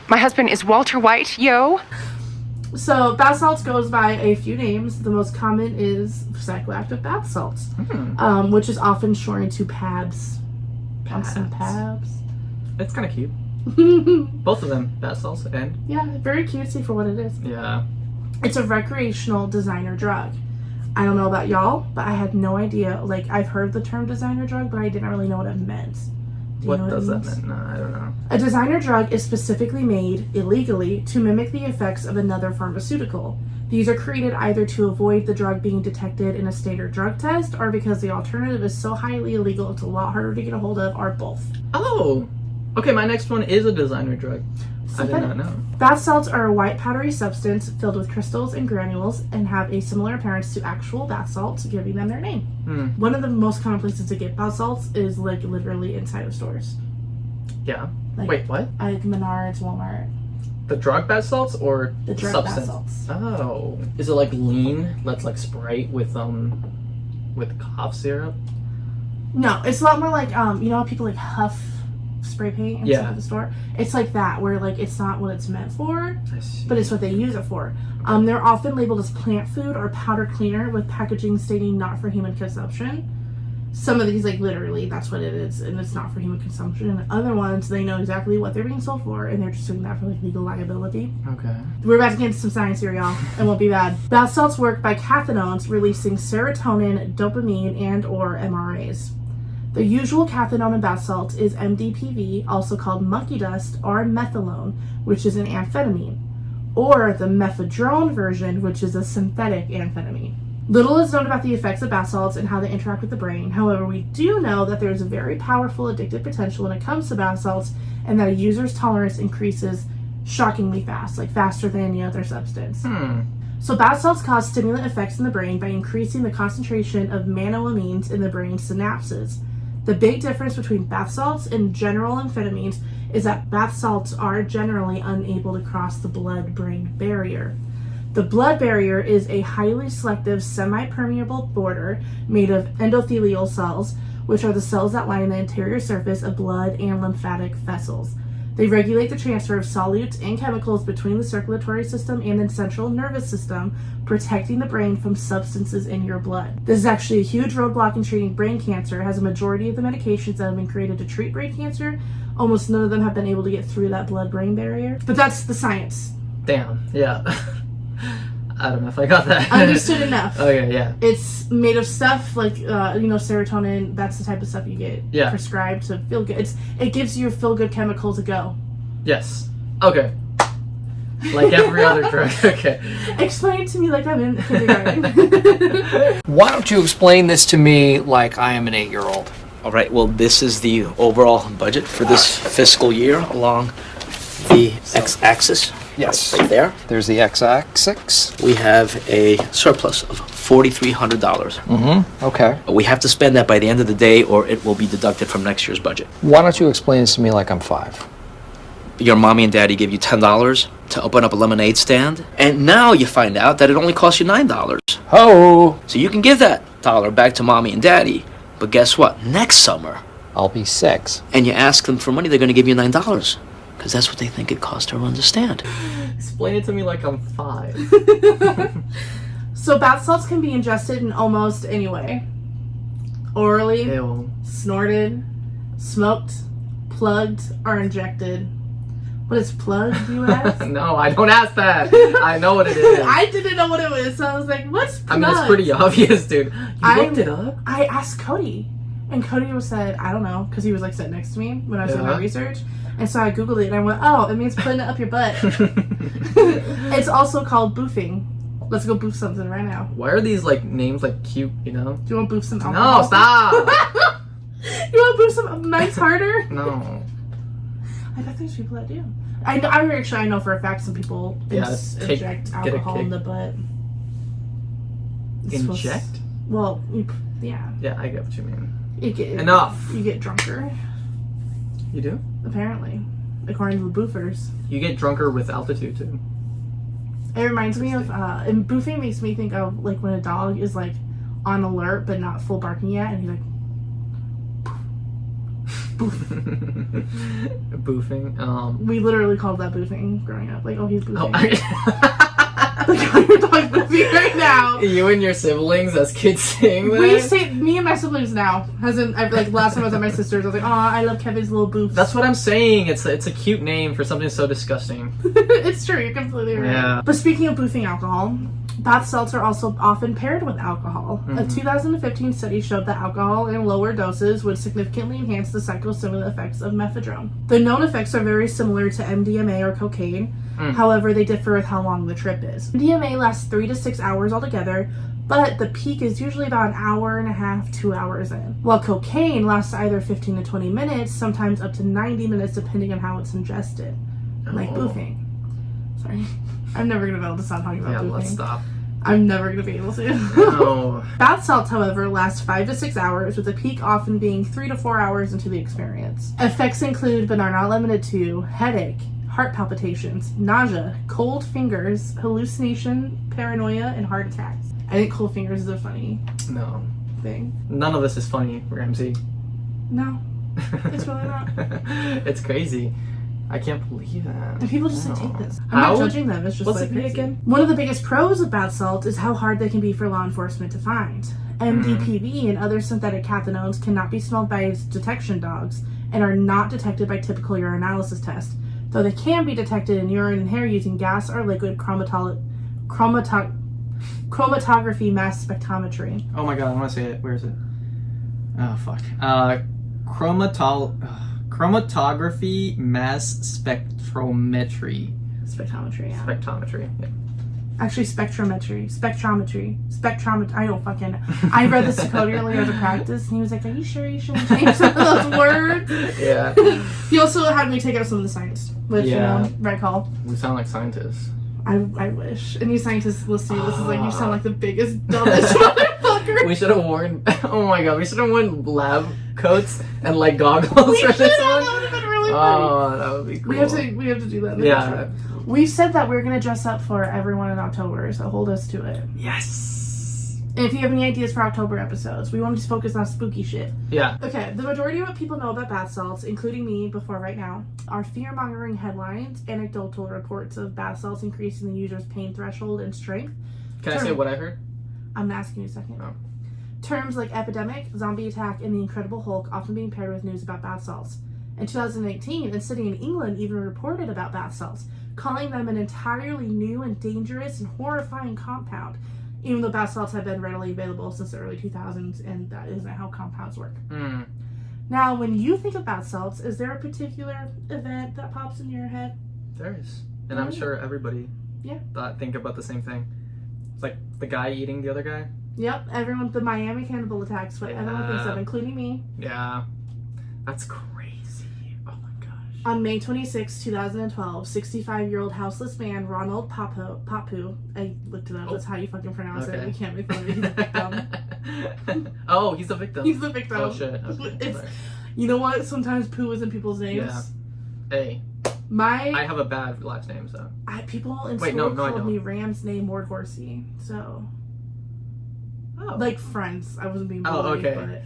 [SPEAKER 6] My husband is Walter White, yo.
[SPEAKER 3] So, bath salts goes by a few names. The most common is psychoactive bath salts, which is often shortened to PABs. Want some PABs?
[SPEAKER 2] It's kind of cute. Both of them, bath salts and
[SPEAKER 3] Yeah, very cutesy for what it is.
[SPEAKER 2] yeah.
[SPEAKER 3] It's a recreational designer drug. I don't know about y'all, but I had no idea. I've heard the term designer drug, but I didn't really know what it meant. Do you
[SPEAKER 2] What
[SPEAKER 3] know
[SPEAKER 2] does
[SPEAKER 3] it
[SPEAKER 2] that
[SPEAKER 3] means?
[SPEAKER 2] mean? No, I don't know.
[SPEAKER 3] A designer drug is specifically made illegally to mimic the effects of another pharmaceutical. These are created either to avoid the drug being detected in a standard drug test or because the alternative is so highly illegal it's a lot harder to get a hold of, or both.
[SPEAKER 2] Oh, okay. My next one is a designer drug. I did not know.
[SPEAKER 3] Bath salts are a white powdery substance filled with crystals and granules and have a similar appearance to actual bath salts, giving them their name. One of the most common places to get bath salts is literally inside of stores.
[SPEAKER 2] Yeah.
[SPEAKER 3] Like-
[SPEAKER 2] Wait, what?
[SPEAKER 3] Menards, Walmart.
[SPEAKER 2] The drug bath salts or
[SPEAKER 3] The drug bath
[SPEAKER 2] substance?
[SPEAKER 3] salts.
[SPEAKER 2] Oh, is it like lean? That's like Sprite with cough syrup.
[SPEAKER 3] No, it's a lot more like you know how people like huff spray paint and stuff
[SPEAKER 2] Yeah.
[SPEAKER 3] at the store. It's like that, where like it's not what it's meant for,
[SPEAKER 2] I see.
[SPEAKER 3] but it's what they use it for. They're often labeled as plant food or powder cleaner with packaging stating not for human consumption. Some of these, like, literally, that's what it is, and it's not for human consumption. And other ones, they know exactly what they're being sold for, and they're just doing that for, like, legal liability.
[SPEAKER 2] Okay.
[SPEAKER 3] We're about to get into some science here, y'all. It won't be bad. Bath salts work by cathinones releasing serotonin, dopamine, and or MRAs. The usual cathinone in bath salts is MDPV, also called monkey dust, or methylone, which is an amphetamine, or the methadone version, which is a synthetic amphetamine. Little is known about the effects of bath salts and how they interact with the brain. However, we do know that there is a very powerful addictive potential when it comes to bath salts, and that a user's tolerance increases shockingly fast, like faster than any other substance. So bath salts cause stimulant effects in the brain by increasing the concentration of monoamines in the brain synapses. The big difference between bath salts and general amphetamines is that bath salts are generally unable to cross the blood-brain barrier. The blood barrier is a highly selective semi-permeable border made of endothelial cells, which are the cells that line the interior surface of blood and lymphatic vessels. They regulate the transfer of solutes and chemicals between the circulatory system and the central nervous system, protecting the brain from substances in your blood. This is actually a huge roadblock in treating brain cancer, as a majority of the medications that have been created to treat brain cancer, almost none of them have been able to get through that blood-brain barrier. But that's the science.
[SPEAKER 2] Damn. Yeah. I don't know if I got that.
[SPEAKER 3] Understood enough.
[SPEAKER 2] Okay, yeah.
[SPEAKER 3] It's made of stuff like, serotonin. That's the type of stuff you get prescribed to feel good. It gives you feel-good chemical to go.
[SPEAKER 2] Yes. Okay. Like every other drug. Okay.
[SPEAKER 3] Explain it to me like I'm in kindergarten.
[SPEAKER 4] Why don't you explain this to me like I am an 8-year-old?
[SPEAKER 7] All right, well, this is the overall budget for this fiscal year along the x-axis.
[SPEAKER 4] Yes.
[SPEAKER 7] Right there.
[SPEAKER 4] There's the x-axis.
[SPEAKER 7] We have a surplus of $4,300.
[SPEAKER 4] Mm-hmm. Okay.
[SPEAKER 7] We have to spend that by the end of the day or it will be deducted from next year's budget.
[SPEAKER 4] Why don't you explain this to me like I'm 5?
[SPEAKER 7] Your mommy and daddy give you $10 to open up a lemonade stand, and now you find out that it only costs you $9.
[SPEAKER 4] Ho!
[SPEAKER 7] So you can give that dollar back to mommy and daddy, but guess what? Next summer,
[SPEAKER 4] I'll be 6.
[SPEAKER 7] and you ask them for money, they're going to give you $9. Because that's what they think it costs to run the stand.
[SPEAKER 2] Explain it to me like I'm 5.
[SPEAKER 3] So bath salts can be ingested in almost any way. Orally,
[SPEAKER 2] Ew.
[SPEAKER 3] snorted, smoked, plugged, or injected. What is plugged, you ask?
[SPEAKER 2] No, I don't ask that. I know what it is.
[SPEAKER 3] I didn't know what it was, so I was like, what's plugged?
[SPEAKER 2] I mean, it's pretty obvious, dude. You looked it up?
[SPEAKER 3] I asked Cody. And Cody said, I don't know, because he was like sitting next to me when I was doing my research. And so I Googled it and I went, oh, it means putting it up your butt. It's also called boofing. Let's go boof something right now.
[SPEAKER 2] Why are these like names like cute, you know?
[SPEAKER 3] Do you want to boof some alcohol?
[SPEAKER 2] No, stop!
[SPEAKER 3] You want to boof some nights harder?
[SPEAKER 2] No.
[SPEAKER 3] I bet there's people that do. I know for a fact some people inject alcohol in the butt. It's
[SPEAKER 2] Inject?
[SPEAKER 3] yeah.
[SPEAKER 2] Yeah, I get what you mean.
[SPEAKER 3] Enough. You get drunker.
[SPEAKER 2] You do?
[SPEAKER 3] Apparently. According to the boofers.
[SPEAKER 2] You get drunker with altitude too.
[SPEAKER 3] It reminds me of, and boofing makes me think of like when a dog is like on alert but not full barking yet, and he's like, boof.
[SPEAKER 2] Boofing.
[SPEAKER 3] We literally called that boofing growing up. Like, oh, he's boofing.
[SPEAKER 2] Oh,
[SPEAKER 3] Like, your dog's boofing right now.
[SPEAKER 2] You and your siblings as kids saying that?
[SPEAKER 3] We say, me and my siblings now. Last time I was at my sister's, I was like, oh, I love Kevin's little boof.
[SPEAKER 2] That's what I'm saying. It's a cute name for something so disgusting.
[SPEAKER 3] It's true, you're completely right.
[SPEAKER 2] Yeah.
[SPEAKER 3] But speaking of boofing alcohol, bath salts are also often paired with alcohol. A 2015 study showed that alcohol in lower doses would significantly enhance the psychostimulant effects of methadone. The known effects are very similar to MDMA or cocaine. However, they differ with how long the trip is. MDMA lasts 3 to 6 hours altogether, but the peak is usually about an hour and a half, 2 hours in. While cocaine lasts either 15 to 20 minutes, sometimes up to 90 minutes depending on how it's ingested. Like boofing. Sorry. I'm never going to be able to stop talking about boofing.
[SPEAKER 2] Yeah, let's stop.
[SPEAKER 3] I'm never going to be able to.
[SPEAKER 2] No.
[SPEAKER 3] Bath salts, however, last 5 to 6 hours, with the peak often being 3 to 4 hours into the experience. Effects include, but are not limited to, headache, heart palpitations, nausea, cold fingers, hallucination, paranoia, and heart attacks. I think cold fingers is a funny
[SPEAKER 2] No.
[SPEAKER 3] thing.
[SPEAKER 2] None of this is funny, Ramsey.
[SPEAKER 3] No, it's really not.
[SPEAKER 2] It's crazy. I can't believe that.
[SPEAKER 3] And people just
[SPEAKER 2] No.
[SPEAKER 3] take this. I'm
[SPEAKER 2] How?
[SPEAKER 3] not judging them. It's just
[SPEAKER 2] What's
[SPEAKER 3] like,
[SPEAKER 2] it
[SPEAKER 3] hey,
[SPEAKER 2] crazy?
[SPEAKER 3] again. One of the biggest pros of bath salts is how hard they can be for law enforcement to find. MDPV and other synthetic cathinones cannot be smelled by detection dogs and are not detected by typical urinalysis tests, though they can be detected in urine and hair using gas or liquid chromatography mass spectrometry.
[SPEAKER 2] Oh my god, I want to say it. Where is it? Oh, fuck. Chromatography mass spectrometry.
[SPEAKER 3] Spectrometry, yeah.
[SPEAKER 2] Spectrometry, yeah.
[SPEAKER 3] Actually, spectrometry. I don't fucking... I read this to Cody earlier as a practice, and he was like, are you sure you shouldn't change some of those words?
[SPEAKER 2] Yeah.
[SPEAKER 3] He also had me take out some of the science, which,
[SPEAKER 2] Yeah.
[SPEAKER 3] you know, right call.
[SPEAKER 2] We sound like scientists.
[SPEAKER 3] I wish. Any scientists listening to this is like, you sound like the biggest, dumbest motherfucker.
[SPEAKER 2] We should have worn... Oh my god, we should have worn lab coats and, like, goggles
[SPEAKER 3] We
[SPEAKER 2] for
[SPEAKER 3] should
[SPEAKER 2] this
[SPEAKER 3] have.
[SPEAKER 2] one.
[SPEAKER 3] That would have been really funny.
[SPEAKER 2] Oh, that would be cool.
[SPEAKER 3] We have to do that. In the
[SPEAKER 2] Yeah.
[SPEAKER 3] future. We said that we're going to dress up for everyone in October, so hold us to it.
[SPEAKER 2] Yes!
[SPEAKER 3] And if you have any ideas for October episodes, we want to just focus on spooky shit.
[SPEAKER 2] Yeah.
[SPEAKER 3] Okay, the majority of what people know about bath salts, including me before right now, are fear-mongering headlines, anecdotal reports of bath salts increasing the user's pain threshold and strength.
[SPEAKER 2] Can I say what I heard?
[SPEAKER 3] I'm asking you a second.
[SPEAKER 2] Oh.
[SPEAKER 3] Terms like epidemic, zombie attack, and the Incredible Hulk often being paired with news about bath salts. In 2018, a city in England even reported about bath salts, calling them an entirely new and dangerous and horrifying compound, even though bath salts have been readily available since the early 2000s, and that isn't how compounds work.
[SPEAKER 2] Hmm.
[SPEAKER 3] Now, when you think of bath salts, is there a particular event that pops in your head?
[SPEAKER 2] There is. And I'm sure everybody think about the same thing. It's like the guy eating the other guy.
[SPEAKER 3] Yep, everyone, the Miami cannibal attacks, what everyone thinks of, including me.
[SPEAKER 2] Yeah. That's crazy. Oh my gosh.
[SPEAKER 3] On May 26, 2012, 65-year-old houseless man Ronald Papu, I looked it up, that's how you fucking pronounce it. We can't make fun of it, he's a victim.
[SPEAKER 2] Oh, he's the victim.
[SPEAKER 3] He's the victim.
[SPEAKER 2] Oh shit. Okay.
[SPEAKER 3] You know what? Sometimes poo is in people's names.
[SPEAKER 2] Yeah. Hey. I have a bad last name, so.
[SPEAKER 3] People in
[SPEAKER 2] Wait,
[SPEAKER 3] school
[SPEAKER 2] no, I
[SPEAKER 3] called
[SPEAKER 2] don't.
[SPEAKER 3] me Ramsey Mord Horsey, so.
[SPEAKER 2] Oh.
[SPEAKER 3] Like friends. I wasn't being
[SPEAKER 2] Oh,
[SPEAKER 3] bullied,
[SPEAKER 2] okay.
[SPEAKER 3] but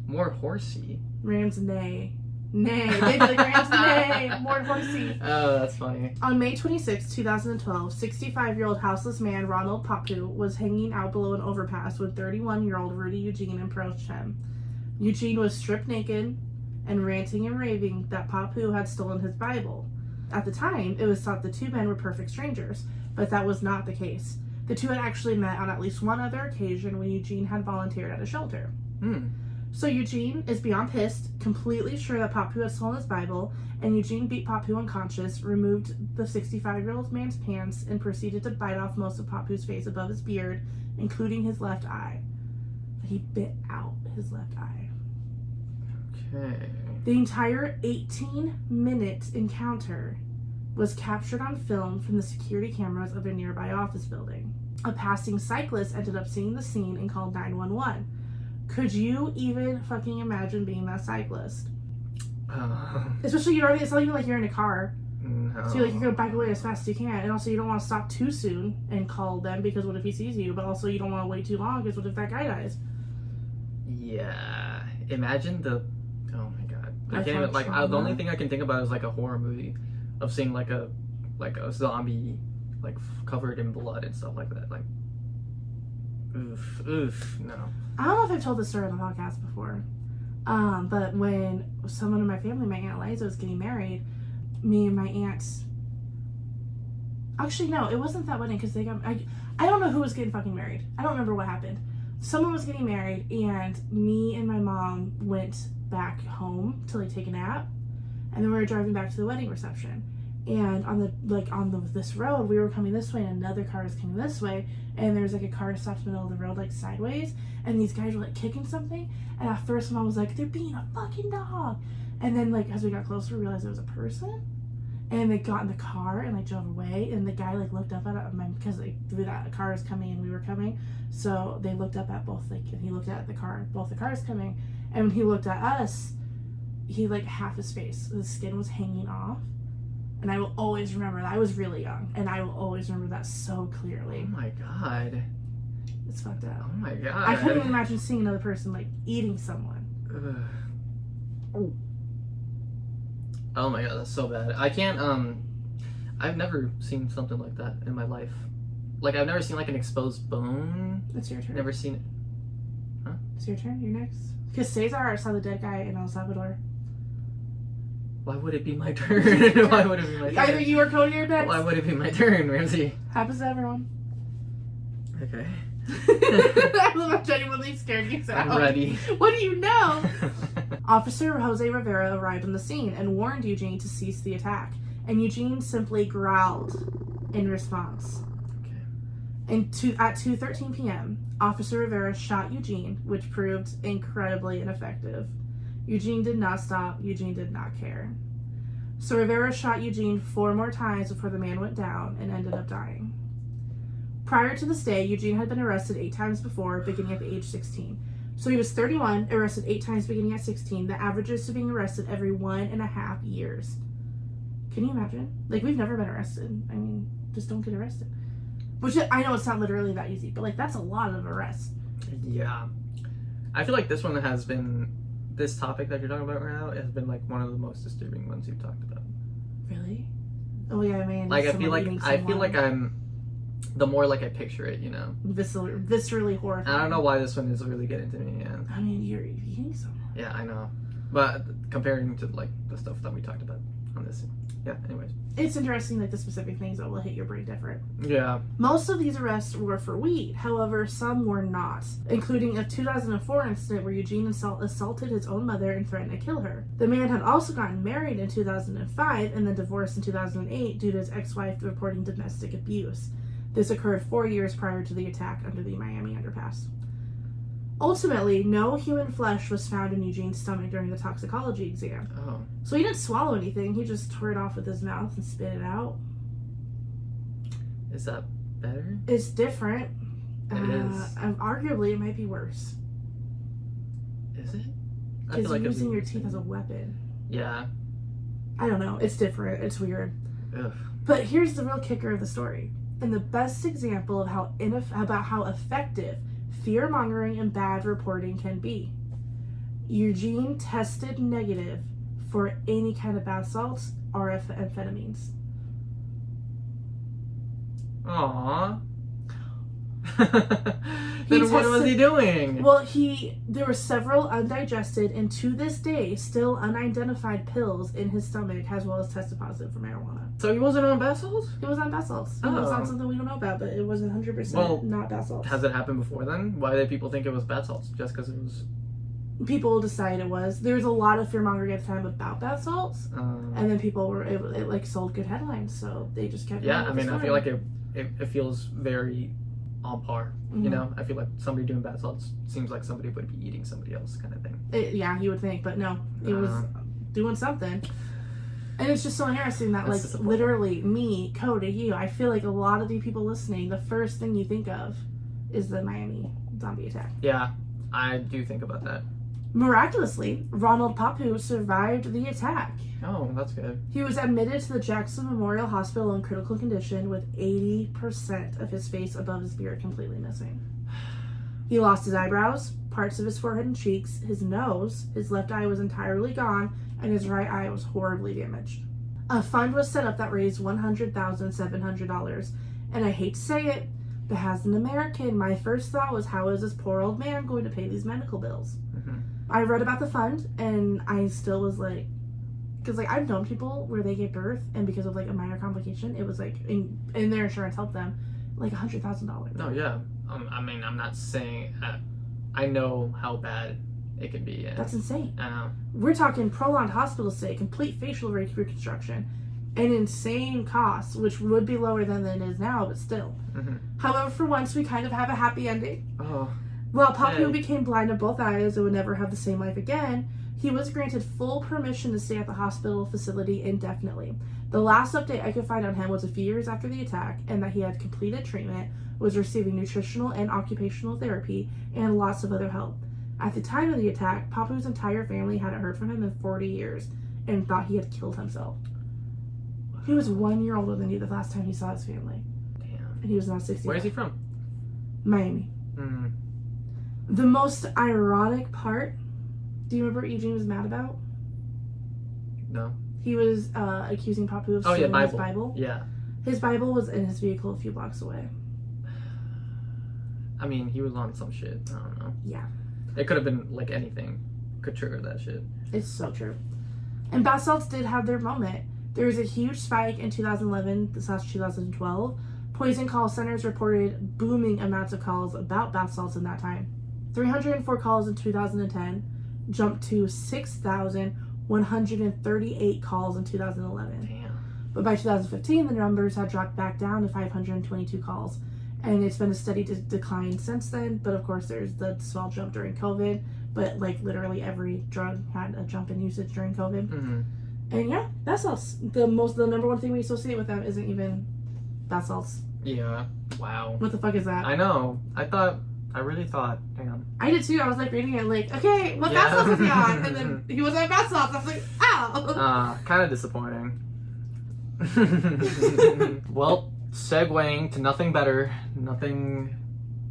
[SPEAKER 2] More horsey.
[SPEAKER 3] Ramsey. Nay. They'd be like Ramsey Mord Horsey.
[SPEAKER 2] Oh, that's funny.
[SPEAKER 3] On May 26, 2012, 65-year-old houseless man Ronald Papu was hanging out below an overpass when 31-year-old Rudy Eugene approached him. Eugene was stripped naked and ranting and raving that Papu had stolen his Bible. At the time, it was thought the two men were perfect strangers, but that was not the case. The two had actually met on at least one other occasion when Eugene had volunteered at a shelter. So Eugene is beyond pissed, completely sure that Papu had stolen his Bible, and Eugene beat Papu unconscious, removed the 65-year-old man's pants, and proceeded to bite off most of Papu's face above his beard, including his left eye. He bit out his left eye.
[SPEAKER 2] Okay.
[SPEAKER 3] The entire 18-minute encounter was captured on film from the security cameras of a nearby office building. A passing cyclist ended up seeing the scene and called 911. Could you even fucking imagine being that cyclist? Especially, it's not even like you're in a car.
[SPEAKER 2] No.
[SPEAKER 3] So you're gonna back away as fast as you can, and also you don't want to stop too soon and call them because what if he sees you? But also you don't want to wait too long because what if that guy dies?
[SPEAKER 2] Yeah. Imagine the. Oh my god. I can't even, like,
[SPEAKER 3] trauma.
[SPEAKER 2] the only thing I can think about is like a horror movie of seeing like a zombie like covered in blood and stuff like that. Like, oof, no.
[SPEAKER 3] I don't know if I've told this story on the podcast before, but when someone in my family, my Aunt Liza, was getting married, me and my aunt... Actually, no, it wasn't that wedding, because they got... I don't know who was getting fucking married. I don't remember what happened. Someone was getting married, and me and my mom went back home to, like, take a nap, and then we were driving back to the wedding reception. And on this road, we were coming this way, and another car was coming this way, and there was like a car stopped in the middle of the road, like sideways, and these guys were like kicking something. And at first, Mom was like, "They're being a fucking dog," and then like as we got closer, we realized it was a person. And they got in the car and like drove away, and the guy like looked up at it because like that car was coming and we were coming, so they looked up at both, like, and he looked at the car, both the cars coming, and when he looked at us, he like half his face, his skin was hanging off. And I will always remember that. I was really young, and I will always remember that so clearly.
[SPEAKER 2] Oh my god.
[SPEAKER 3] It's fucked up.
[SPEAKER 2] Oh my god.
[SPEAKER 3] I couldn't even imagine seeing another person, like, eating someone.
[SPEAKER 2] Ugh. Oh my god, that's so bad. I can't, I've never seen something like that in my life. Like, I've never seen, like, an exposed bone.
[SPEAKER 3] It's your turn.
[SPEAKER 2] Never seen it. Huh?
[SPEAKER 3] It's your turn. You're next. Because Cesar saw the dead guy in El Salvador.
[SPEAKER 2] Why would it be my turn? Why would it be my turn?
[SPEAKER 3] Either you or Cody are next.
[SPEAKER 2] Why would it be my turn, Ramsey?
[SPEAKER 3] Happens to everyone.
[SPEAKER 2] Okay.
[SPEAKER 3] I love how genuinely scared you sound.
[SPEAKER 2] I'm ready.
[SPEAKER 3] What do you know? Officer Jose Rivera arrived on the scene and warned Eugene to cease the attack, and Eugene simply growled in response.
[SPEAKER 2] Okay.
[SPEAKER 3] At 2:13 p.m., Officer Rivera shot Eugene, which proved incredibly ineffective. Eugene did not stop. Eugene did not care. So Rivera shot Eugene 4 more times before the man went down and ended up dying. Prior to this day, Eugene had been arrested 8 times before, beginning at the age 16. So he was 31, arrested 8 times beginning at 16. That averages to being arrested every 1.5 years. Can you imagine? Like, we've never been arrested. I mean, just don't get arrested. Which, I know it's not literally that easy, but, like, that's a lot of arrests.
[SPEAKER 2] Yeah. I feel like this one has been, this topic that you're talking about right now has been, like, one of the most disturbing ones you've talked about.
[SPEAKER 3] Really? Oh, yeah, man.
[SPEAKER 2] Like, I feel like I'm, the more, like, I picture it, you know?
[SPEAKER 3] Viscerally horrifying.
[SPEAKER 2] I don't know why this one is really getting to me, yeah.
[SPEAKER 3] I mean, you're eating someone.
[SPEAKER 2] Yeah, I know. But comparing to, like, the stuff that we talked about on this, yeah, anyways.
[SPEAKER 3] It's interesting, like, the specific things that will hit your brain different.
[SPEAKER 2] Yeah.
[SPEAKER 3] Most of these arrests were for weed. However, some were not, including a 2004 incident where Eugene assaulted his own mother and threatened to kill her. The man had also gotten married in 2005 and then divorced in 2008 due to his ex-wife reporting domestic abuse. This occurred 4 years prior to the attack under the Miami underpass. Ultimately, no human flesh was found in Eugene's stomach during the toxicology exam.
[SPEAKER 2] Oh.
[SPEAKER 3] So he didn't swallow anything, he just tore it off with his mouth and spit it out.
[SPEAKER 2] Is that better?
[SPEAKER 3] It's different.
[SPEAKER 2] It is.
[SPEAKER 3] Arguably, it might be worse.
[SPEAKER 2] Is it?
[SPEAKER 3] Because you're using your teeth as a weapon.
[SPEAKER 2] Yeah.
[SPEAKER 3] I don't know. It's different. It's weird.
[SPEAKER 2] Ugh.
[SPEAKER 3] But here's the real kicker of the story. And the best example of how effective fear-mongering and bad reporting can be. Eugene tested negative for any kind of bath salts or amphetamines.
[SPEAKER 2] Aww. Then what was he doing?
[SPEAKER 3] Well, there were several undigested and to this day still unidentified pills in his stomach, as well as tested positive for marijuana.
[SPEAKER 2] So he wasn't on bath salts?
[SPEAKER 3] It was on bath salts. It was on something we don't know about, but it was 100% not bath salts.
[SPEAKER 2] Has it happened before then? Why did people think it was bath salts? Just because it was...
[SPEAKER 3] People decided it was. There was a lot of fear-mongering at the time about bath salts, and then people were able, it like sold good headlines, so they just kept
[SPEAKER 2] I mean, I feel like it feels very on par.
[SPEAKER 3] Mm-hmm.
[SPEAKER 2] You know, I feel like somebody doing bath salts seems like somebody would be eating somebody else kind of thing.
[SPEAKER 3] Yeah, you would think, but no, it was doing something. And it's just so interesting that, like, literally me, Cody, you, I feel like a lot of the people listening, the first thing you think of is the Miami zombie attack.
[SPEAKER 2] Yeah, I do think about that.
[SPEAKER 3] Miraculously, Ronald Papu survived the attack.
[SPEAKER 2] Oh, that's good.
[SPEAKER 3] He was admitted to the Jackson Memorial Hospital in critical condition with 80% of his face above his beard completely missing. He lost his eyebrows, parts of his forehead and cheeks, his nose, his left eye was entirely gone, and his right eye was horribly damaged. A fund was set up that raised $100,700, and I hate to say it, but as an American, my first thought was, how is this poor old man going to pay these medical bills?
[SPEAKER 2] Mm-hmm.
[SPEAKER 3] I read about the fund, and I still was like, because, like, I've known people where they gave birth, and because of, like, a minor complication, it was, like, and their insurance helped them, like, $100,000.
[SPEAKER 2] No, yeah. I mean, I'm not saying... I know how bad it can be.
[SPEAKER 3] That's insane.
[SPEAKER 2] I know.
[SPEAKER 3] We're talking prolonged hospital stay, complete facial reconstruction, and insane costs, which would be lower than it is now, but still.
[SPEAKER 2] Mm-hmm.
[SPEAKER 3] However, for once, we kind of have a happy ending.
[SPEAKER 2] Oh.
[SPEAKER 3] While Papu became blind in both eyes and would never have the same life again, he was granted full permission to stay at the hospital facility indefinitely. The last update I could find on him was a few years after the attack, and that he had completed treatment, was receiving nutritional and occupational therapy, and lots of other help. At the time of the attack, Papu's entire family hadn't heard from him in 40 years, and thought he had killed himself. He was 1 year older than you the last time he saw his family.
[SPEAKER 2] Damn.
[SPEAKER 3] And he was now 60.
[SPEAKER 2] Where is he from?
[SPEAKER 3] Miami.
[SPEAKER 2] Mm.
[SPEAKER 3] The most ironic part, do you remember what Eugene was mad about?
[SPEAKER 2] No.
[SPEAKER 3] He was accusing Papu of
[SPEAKER 2] Oh, yeah,
[SPEAKER 3] stealing his Bible.
[SPEAKER 2] Yeah.
[SPEAKER 3] His Bible was in his vehicle a few blocks away.
[SPEAKER 2] I mean, he was on some shit. I don't know.
[SPEAKER 3] Yeah.
[SPEAKER 2] It could have been like anything. Could trigger that shit.
[SPEAKER 3] It's so true. And bath salts did have their moment. There was a huge spike in 2011/2012. Poison call centers reported booming amounts of calls about bath salts in that time. 304 calls in 2010 jumped to 6,138 calls in 2011.
[SPEAKER 2] Damn.
[SPEAKER 3] But by 2015, the numbers had dropped back down to 522 calls. And it's been a steady decline since then. But of course, there's the small jump during COVID. But like literally every drug had a jump in usage during COVID.
[SPEAKER 2] Mm-hmm.
[SPEAKER 3] And yeah, bath salts. The number one thing we associate with them isn't even bath salts.
[SPEAKER 2] Yeah. Wow.
[SPEAKER 3] What the fuck is that?
[SPEAKER 2] I know. I really thought, damn.
[SPEAKER 3] I did too. I was like reading it like, okay, what bath salts is he on? And then he was on bath salts. I was like, ow.
[SPEAKER 2] Kind of disappointing. Well, segueing to nothing better. Nothing...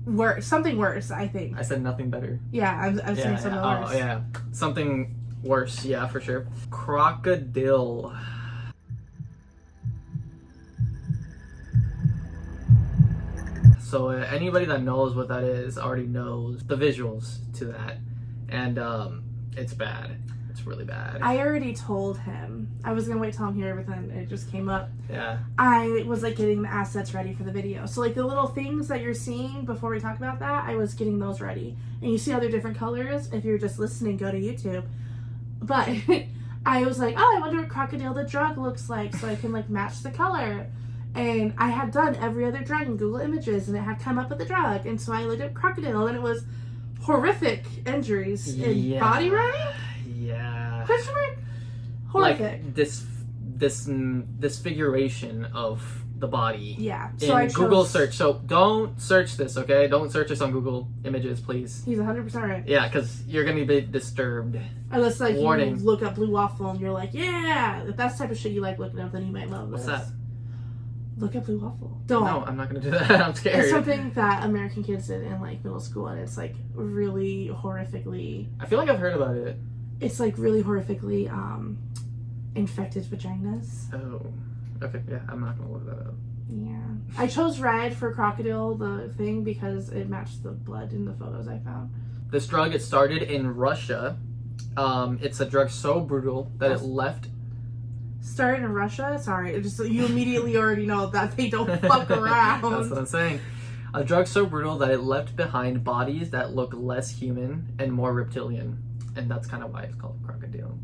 [SPEAKER 3] Worse. Something worse, I think.
[SPEAKER 2] I said nothing better.
[SPEAKER 3] Yeah, I'm saying something worse.
[SPEAKER 2] Oh, yeah. Something worse, yeah, for sure. Krokodil. So anybody that knows what that is already knows the visuals to that. And it's bad. It's really bad.
[SPEAKER 3] I already told him. I was gonna wait till I'm here, but then it just came up.
[SPEAKER 2] Yeah.
[SPEAKER 3] I was like getting the assets ready for the video. So like the little things that you're seeing before we talk about that, I was getting those ready. And you see other different colors. If you're just listening, go to YouTube. But I was like, oh, I wonder what Krokodil the drug looks like so I can like match the color. And I had done every other drug in Google Images and it had come up with the drug. And so I looked at Krokodil and it was horrific injuries in body running.
[SPEAKER 2] Yeah.
[SPEAKER 3] Question mark? Horrific.
[SPEAKER 2] Like disfiguration of the body.
[SPEAKER 3] Yeah.
[SPEAKER 2] So in Google search. So don't search this, okay? Don't search this on Google Images, please.
[SPEAKER 3] He's 100% right.
[SPEAKER 2] Yeah, because you're gonna be disturbed.
[SPEAKER 3] Unless like
[SPEAKER 2] Warning.
[SPEAKER 3] you look up Blue Waffle and you're like, yeah, if that's the type of shit you like looking up, then you might love this.
[SPEAKER 2] What's that?
[SPEAKER 3] Look up Blue Waffle. Don't.
[SPEAKER 2] No, I'm not gonna do that. I'm scared.
[SPEAKER 3] It's something that American kids did in like middle school, and it's like really horrifically.
[SPEAKER 2] I feel like I've heard about it.
[SPEAKER 3] It's like really horrifically infected vaginas.
[SPEAKER 2] Oh, okay. Yeah, I'm not gonna look that up.
[SPEAKER 3] Yeah, I chose red for Krokodil, the thing, because it matched the blood in the photos I found.
[SPEAKER 2] This drug, it started in Russia. It's a drug so brutal that it left.
[SPEAKER 3] Started in Russia? Sorry, it just you immediately already know that they don't fuck around.
[SPEAKER 2] That's what I'm saying. A drug so brutal that it left behind bodies that look less human and more reptilian. And that's kind of why it's called Krokodil.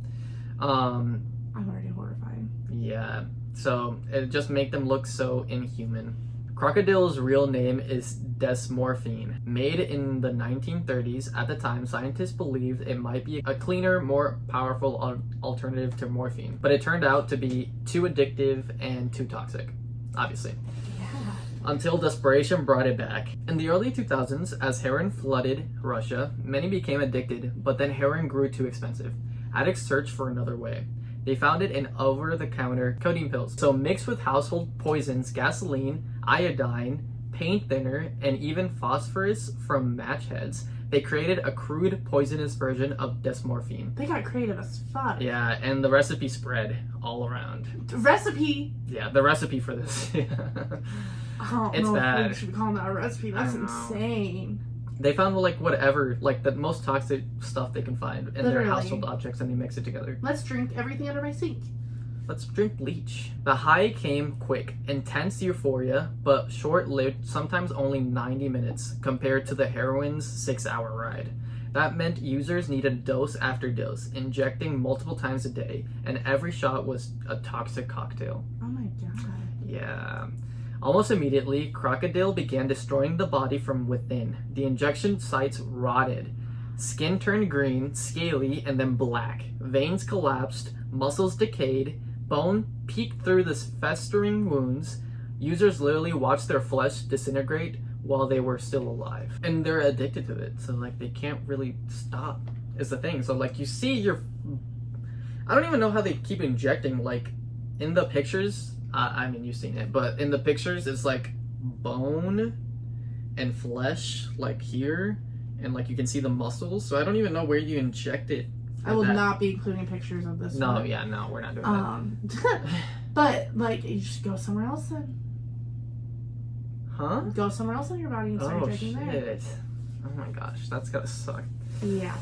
[SPEAKER 3] I'm already horrified.
[SPEAKER 2] Yeah. So it just make them look so inhuman. Krokodil's real name is desmorphine. Made in the 1930s, at the time, scientists believed it might be a cleaner, more powerful alternative to morphine. But it turned out to be too addictive and too toxic, obviously.
[SPEAKER 3] Yeah.
[SPEAKER 2] Until desperation brought it back. In the early 2000s, as heroin flooded Russia, many became addicted, but then heroin grew too expensive. Addicts searched for another way. They found it in over-the-counter codeine pills. So mixed with household poisons, gasoline, iodine, paint thinner, and even phosphorus from match heads, they created a crude, poisonous version of desmorphine.
[SPEAKER 3] They got creative as fuck.
[SPEAKER 2] Yeah, and the recipe spread all around.
[SPEAKER 3] The recipe?
[SPEAKER 2] Yeah, the recipe for this.
[SPEAKER 3] I don't
[SPEAKER 2] It's
[SPEAKER 3] know
[SPEAKER 2] bad.
[SPEAKER 3] if we should be calling that a recipe. That's
[SPEAKER 2] I know.
[SPEAKER 3] insane.
[SPEAKER 2] They found like whatever, like the most toxic stuff they can find in
[SPEAKER 3] Literally.
[SPEAKER 2] their household objects, and they mix it together.
[SPEAKER 3] Let's drink everything under my sink.
[SPEAKER 2] Let's drink bleach. The high came quick, intense euphoria, but short-lived, sometimes only 90 minutes, compared to the heroin's 6-hour ride. That meant users needed dose after dose, injecting multiple times a day, and every shot was a toxic cocktail.
[SPEAKER 3] Oh my god.
[SPEAKER 2] Yeah. Almost immediately, Krokodil began destroying the body from within. The injection sites rotted. Skin turned green, scaly, and then black. Veins collapsed, muscles decayed, bone peeked through the festering wounds. Users literally watched their flesh disintegrate while they were still alive. And they're addicted to it, so like they can't really stop, is the thing. So like you see I don't even know how they keep injecting, like in the pictures I mean, you've seen it, but in the pictures, it's like bone and flesh, like here, and like you can see the muscles. So I don't even know where you inject it.
[SPEAKER 3] I will not be including pictures of this.
[SPEAKER 2] No,
[SPEAKER 3] one.
[SPEAKER 2] yeah, no, we're not doing that.
[SPEAKER 3] But like, you just go somewhere else then.
[SPEAKER 2] Huh?
[SPEAKER 3] Go somewhere else in your body and start injecting there.
[SPEAKER 2] Oh my gosh, that's gotta suck.
[SPEAKER 3] Yeah.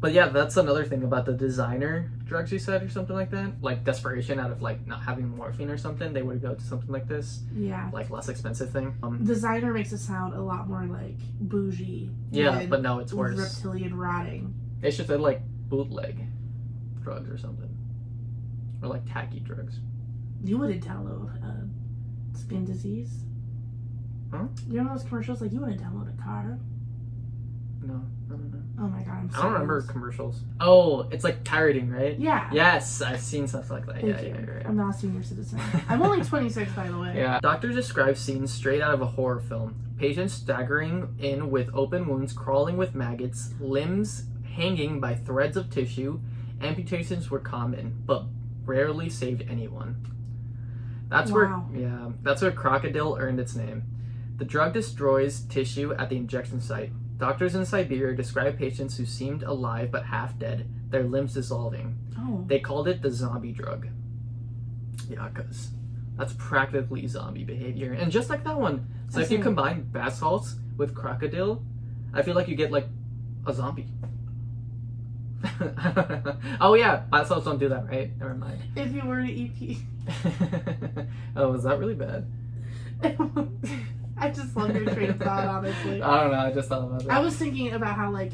[SPEAKER 2] But yeah, that's another thing about the designer drugs you said or something like that. Like desperation out of like not having morphine or something, they would go to something like this.
[SPEAKER 3] Yeah.
[SPEAKER 2] Like less expensive thing.
[SPEAKER 3] Designer makes it sound a lot more like bougie.
[SPEAKER 2] Yeah, but no, it's worse.
[SPEAKER 3] Reptilian rotting.
[SPEAKER 2] They should say like bootleg drugs or something. Or like tacky drugs.
[SPEAKER 3] You wouldn't download skin disease.
[SPEAKER 2] Huh?
[SPEAKER 3] You remember those commercials? Like, you wouldn't download a car.
[SPEAKER 2] No, I don't know.
[SPEAKER 3] Oh my god, I'm so
[SPEAKER 2] I don't remember commercials. Oh, it's like pirating, right?
[SPEAKER 3] Yeah.
[SPEAKER 2] Yes, I've seen stuff like that.
[SPEAKER 3] Thank you.
[SPEAKER 2] Yeah.
[SPEAKER 3] I'm not a senior citizen. I'm only 26, by the way.
[SPEAKER 2] Yeah. Doctors describe scenes straight out of a horror film. Patients staggering in with open wounds, crawling with maggots, limbs hanging by threads of tissue. Amputations were common, but rarely saved anyone. That's
[SPEAKER 3] Wow.
[SPEAKER 2] that's where Krokodil earned its name. The drug destroys tissue at the injection site. Doctors in Siberia describe patients who seemed alive but half dead, their limbs dissolving.
[SPEAKER 3] Oh.
[SPEAKER 2] They called it the zombie drug. Yeah, because that's practically zombie behavior. And just like that one. So if you combine bath salts with Krokodil, I feel like you get like a zombie. Oh yeah, bath salts don't do that, right? Never mind.
[SPEAKER 3] If you were to EP.
[SPEAKER 2] Oh, was that really bad?
[SPEAKER 3] I just love your train of thought, honestly.
[SPEAKER 2] I don't know, I just thought about that.
[SPEAKER 3] I was thinking about how, like,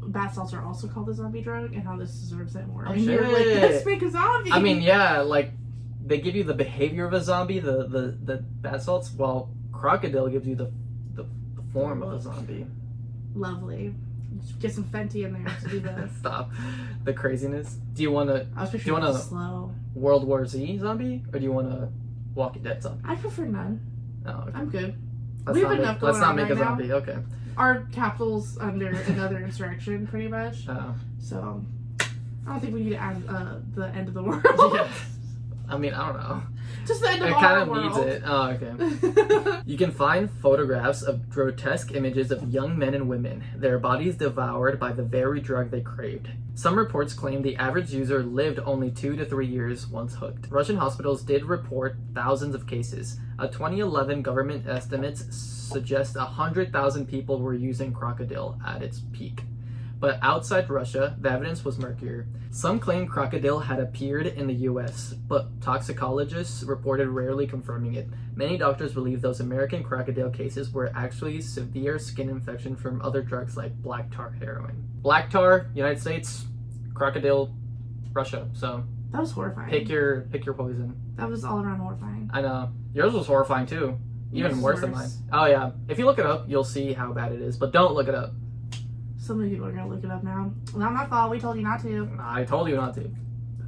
[SPEAKER 3] bath salts are also called the zombie drug and how this deserves it more.
[SPEAKER 2] Oh,
[SPEAKER 3] and you're like,
[SPEAKER 2] shit.
[SPEAKER 3] let's make a zombie!
[SPEAKER 2] I mean, yeah, like, they give you the behavior of a zombie, the bath salts, while Krokodil gives you the form of a zombie.
[SPEAKER 3] Lovely. Get some Fenty in there to do this.
[SPEAKER 2] Stop the craziness. Do you want to?
[SPEAKER 3] I was
[SPEAKER 2] Do you
[SPEAKER 3] picturing
[SPEAKER 2] want
[SPEAKER 3] it
[SPEAKER 2] a
[SPEAKER 3] slow.
[SPEAKER 2] World War Z zombie, or do you want a Walking Dead zombie?
[SPEAKER 3] I prefer none.
[SPEAKER 2] Oh, okay.
[SPEAKER 3] I'm good.
[SPEAKER 2] Let's
[SPEAKER 3] We have
[SPEAKER 2] not
[SPEAKER 3] enough
[SPEAKER 2] make,
[SPEAKER 3] going
[SPEAKER 2] let's not
[SPEAKER 3] on
[SPEAKER 2] make
[SPEAKER 3] right
[SPEAKER 2] a zombie. Okay.
[SPEAKER 3] Our capital's under another insurrection, pretty much.
[SPEAKER 2] Oh.
[SPEAKER 3] So, I don't think we need to add the end of the world.
[SPEAKER 2] Yeah. I mean, I don't know.
[SPEAKER 3] Just the end of
[SPEAKER 2] It
[SPEAKER 3] our
[SPEAKER 2] kind of
[SPEAKER 3] world.
[SPEAKER 2] needs it. Oh, okay. You can find photographs of grotesque images of young men and women, their bodies devoured by the very drug they craved. Some reports claim the average user lived only 2 to 3 years once hooked. Russian hospitals did report thousands of cases. A 2011 government estimates suggest 100,000 people were using Krokodil at its peak. But outside Russia, the evidence was murkier. Some claim Krokodil had appeared in the US, but toxicologists reported rarely confirming it. Many doctors believe those American Krokodil cases were actually severe skin infection from other drugs like black tar heroin. Black tar, United States, Krokodil, Russia. So
[SPEAKER 3] That was horrifying.
[SPEAKER 2] pick your poison.
[SPEAKER 3] That was all around horrifying.
[SPEAKER 2] I know. Yours was horrifying too. Even
[SPEAKER 3] Yours is
[SPEAKER 2] worse than mine.
[SPEAKER 3] worse.
[SPEAKER 2] Oh yeah. If you look it up, you'll see how bad it is. But don't look it up.
[SPEAKER 3] So many people are gonna look it up now. Not my fault. We told you not to.
[SPEAKER 2] I told you not to.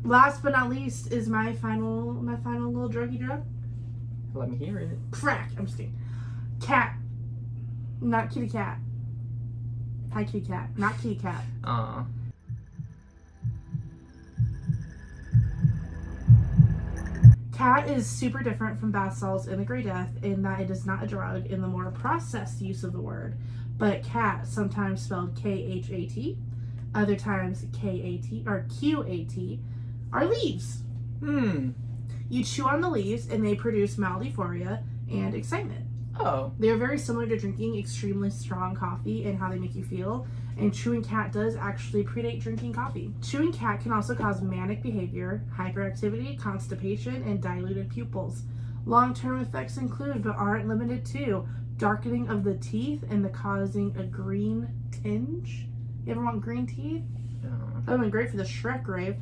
[SPEAKER 3] Last but not least is my final little druggy drug.
[SPEAKER 2] Let me hear it.
[SPEAKER 3] Crack. I'm just kidding. Cat. Not kitty cat. Hi kitty cat. Not kitty cat.
[SPEAKER 2] Aw.
[SPEAKER 3] Cat is super different from bath salts and the Grey Death in that it is not a drug in the more processed use of the word. But cat, sometimes spelled Khat, other times Kat or Qat, are leaves. You chew on the leaves and they produce mild euphoria and excitement.
[SPEAKER 2] Oh.
[SPEAKER 3] They are very similar to drinking extremely strong coffee and how they make you feel, and chewing cat does actually predate drinking coffee. Chewing cat can also cause manic behavior, hyperactivity, constipation, and dilated pupils. Long-term effects include, but aren't limited to, darkening of the teeth and the causing a green tinge. You ever want green teeth? That would have been great for the Shrek rave.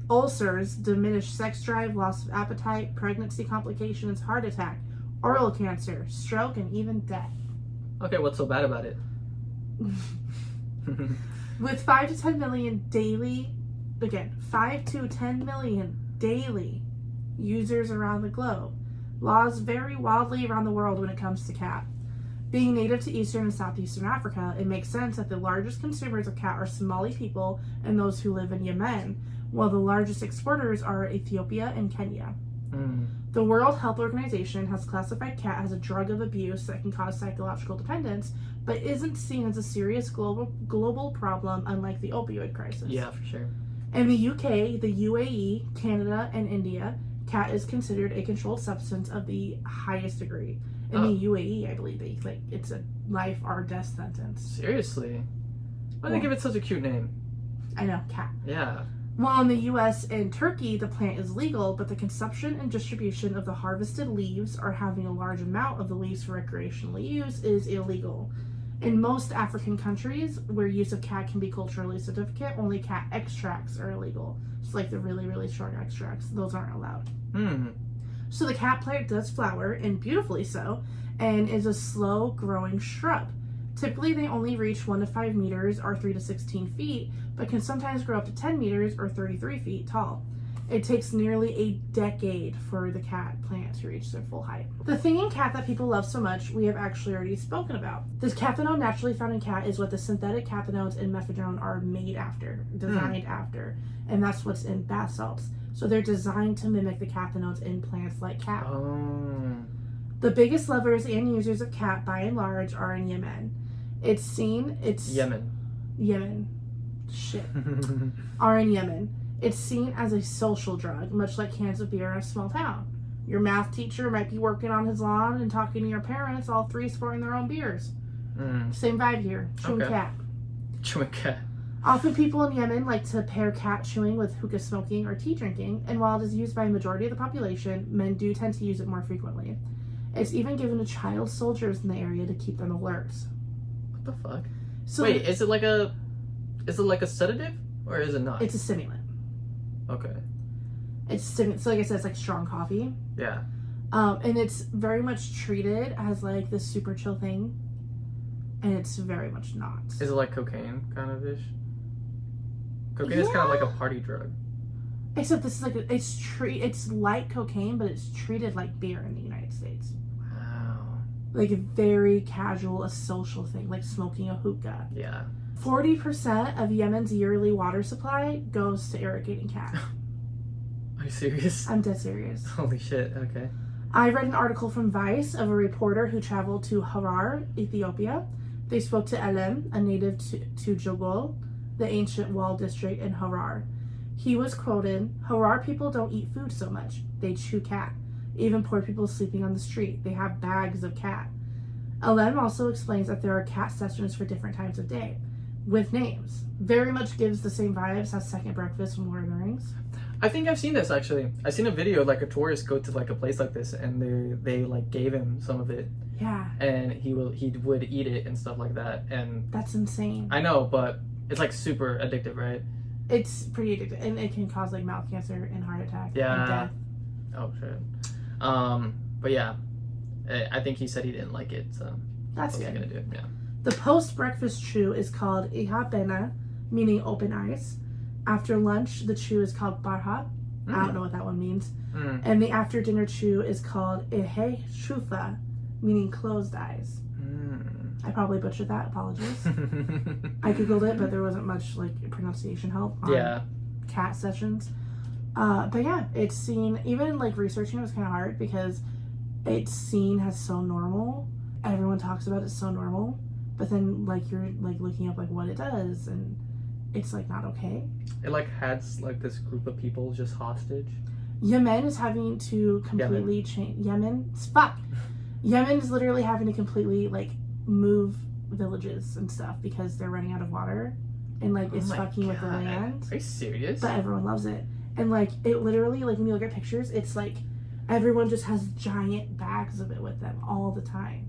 [SPEAKER 3] Ulcers, diminished sex drive, loss of appetite, pregnancy complications, heart attack, oral cancer, stroke, and even death.
[SPEAKER 2] Okay, what's so bad about it?
[SPEAKER 3] With 5 to 10 million daily, again, 5 to 10 million daily users around the globe, laws vary wildly around the world when it comes to cat. Being native to Eastern and Southeastern Africa, it makes sense that the largest consumers of cat are Somali people and those who live in Yemen, while the largest exporters are Ethiopia and Kenya. The World Health Organization has classified cat as a drug of abuse that can cause psychological dependence, but isn't seen as a serious global problem, unlike the opioid crisis.
[SPEAKER 2] Yeah, for sure.
[SPEAKER 3] In the UK, the UAE, Canada, and India, cat is considered a controlled substance of the highest degree. In the UAE, I believe it's a life or death sentence.
[SPEAKER 2] Seriously? Why do they give it such a cute name?
[SPEAKER 3] I know, cat.
[SPEAKER 2] Yeah.
[SPEAKER 3] While in the US and Turkey, the plant is legal, but the consumption and distribution of the harvested leaves or having a large amount of the leaves for recreational use is illegal. In most African countries, where use of cat can be culturally significant, only cat extracts are illegal. It's like the really, really strong extracts. Those aren't allowed. So the cat plant does flower, and beautifully so, and is a slow-growing shrub. Typically, they only reach 1 to 5 meters or 3 to 16 feet, but can sometimes grow up to 10 meters or 33 feet tall. It takes nearly a decade for the cat plant to reach their full height. The thing in cat that people love so much, we have actually already spoken about. This cathinone naturally found in cat is what the synthetic cathinones in methadone are made after, designed after, and that's what's in bath salts. So they're designed to mimic the cathinones in plants like cat. The biggest lovers and users of cat, by and large, are in Yemen. Yemen. Shit. Are in Yemen. It's seen as a social drug, much like cans of beer in a small town. Your math teacher might be working on his lawn and talking to your parents, all three scoring their own beers. Same vibe here. Chewing cat.
[SPEAKER 2] Chewing cat.
[SPEAKER 3] Often people in Yemen like to pair cat chewing with hookah smoking or tea drinking, and while it is used by a majority of the population, men do tend to use it more frequently. It's even given to child soldiers in the area to keep them alert.
[SPEAKER 2] What the fuck?
[SPEAKER 3] So
[SPEAKER 2] wait, is it like a sedative or is it not?
[SPEAKER 3] It's a stimulant.
[SPEAKER 2] Okay.
[SPEAKER 3] So like I said, it's like strong coffee.
[SPEAKER 2] Yeah.
[SPEAKER 3] And it's very much treated as like this super chill thing, and it's very much not.
[SPEAKER 2] Is it like cocaine kind of ish? Cocaine is kind of like a party drug.
[SPEAKER 3] Except this is like it's like cocaine, but it's treated like beer in the United States.
[SPEAKER 2] Wow.
[SPEAKER 3] Like a very casual, a social thing, like smoking a hookah.
[SPEAKER 2] Yeah.
[SPEAKER 3] 40% of Yemen's yearly water supply goes to irrigating cat.
[SPEAKER 2] Are you serious?
[SPEAKER 3] I'm dead serious.
[SPEAKER 2] Holy shit, okay.
[SPEAKER 3] I read an article from Vice of a reporter who traveled to Harar, Ethiopia. They spoke to Elem, a native to Jogol, the ancient wall district in Harar. He was quoted, "Harar people don't eat food so much. They chew cat. Even poor people sleeping on the street. They have bags of cat." Elem also explains that there are cat sessions for different times of day, with names. Very much gives the same vibes as Second Breakfast from Lord of the Rings.
[SPEAKER 2] I think I've seen this actually. I've seen a video like a tourist go to like a place like this, and they like gave him some of it.
[SPEAKER 3] Yeah.
[SPEAKER 2] And he would eat it and stuff like that. And
[SPEAKER 3] that's insane.
[SPEAKER 2] I know, but it's like super addictive, right?
[SPEAKER 3] It's pretty addictive, and it can cause like mouth cancer and heart attack and death.
[SPEAKER 2] Oh shit. But yeah, I think he said he didn't like it, so
[SPEAKER 3] that's
[SPEAKER 2] good.
[SPEAKER 3] good.
[SPEAKER 2] Gonna do it. Yeah.
[SPEAKER 3] The post-breakfast chew is called iha bena, meaning open eyes. After lunch, the chew is called barha. I don't know what that one means. And the after-dinner chew is called ehe shutha, meaning closed eyes. I probably butchered that. Apologies. I googled it, but there wasn't much like pronunciation help on cat sessions. But yeah, it's seen. Even like researching it was kind of hard because it's seen as so normal. Everyone talks about it so normal, but then like you're like looking up like what it does, and it's like not okay.
[SPEAKER 2] It like has like this group of people just hostage.
[SPEAKER 3] Yemen is having to completely change. Yemen is literally having to completely like move villages and stuff because they're running out of water, and like it's fucking with the land.
[SPEAKER 2] Are you serious?
[SPEAKER 3] But everyone loves it, and like it literally, like when you look at pictures, it's like everyone just has giant bags of it with them all the time.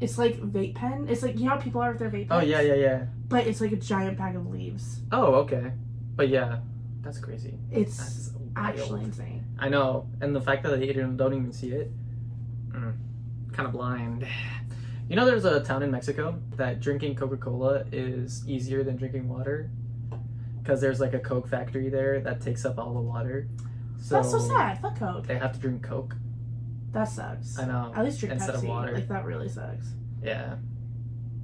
[SPEAKER 3] It's like vape pen. It's like, you know how people are with their vape pens?
[SPEAKER 2] Oh yeah.
[SPEAKER 3] But it's like a giant bag of leaves.
[SPEAKER 2] Oh, okay. But yeah, that's crazy.
[SPEAKER 3] It's actually insane.
[SPEAKER 2] I know, and the fact that they don't even see it, kind of blind. You know, there's a town in Mexico that drinking Coca-Cola is easier than drinking water because there's like a Coke factory there that takes up all the water. So
[SPEAKER 3] that's so sad. Fuck Coke.
[SPEAKER 2] They have to drink Coke.
[SPEAKER 3] That sucks.
[SPEAKER 2] I know.
[SPEAKER 3] At least drink
[SPEAKER 2] instead
[SPEAKER 3] Pepsi.
[SPEAKER 2] of water.
[SPEAKER 3] Like that really sucks.
[SPEAKER 2] Yeah.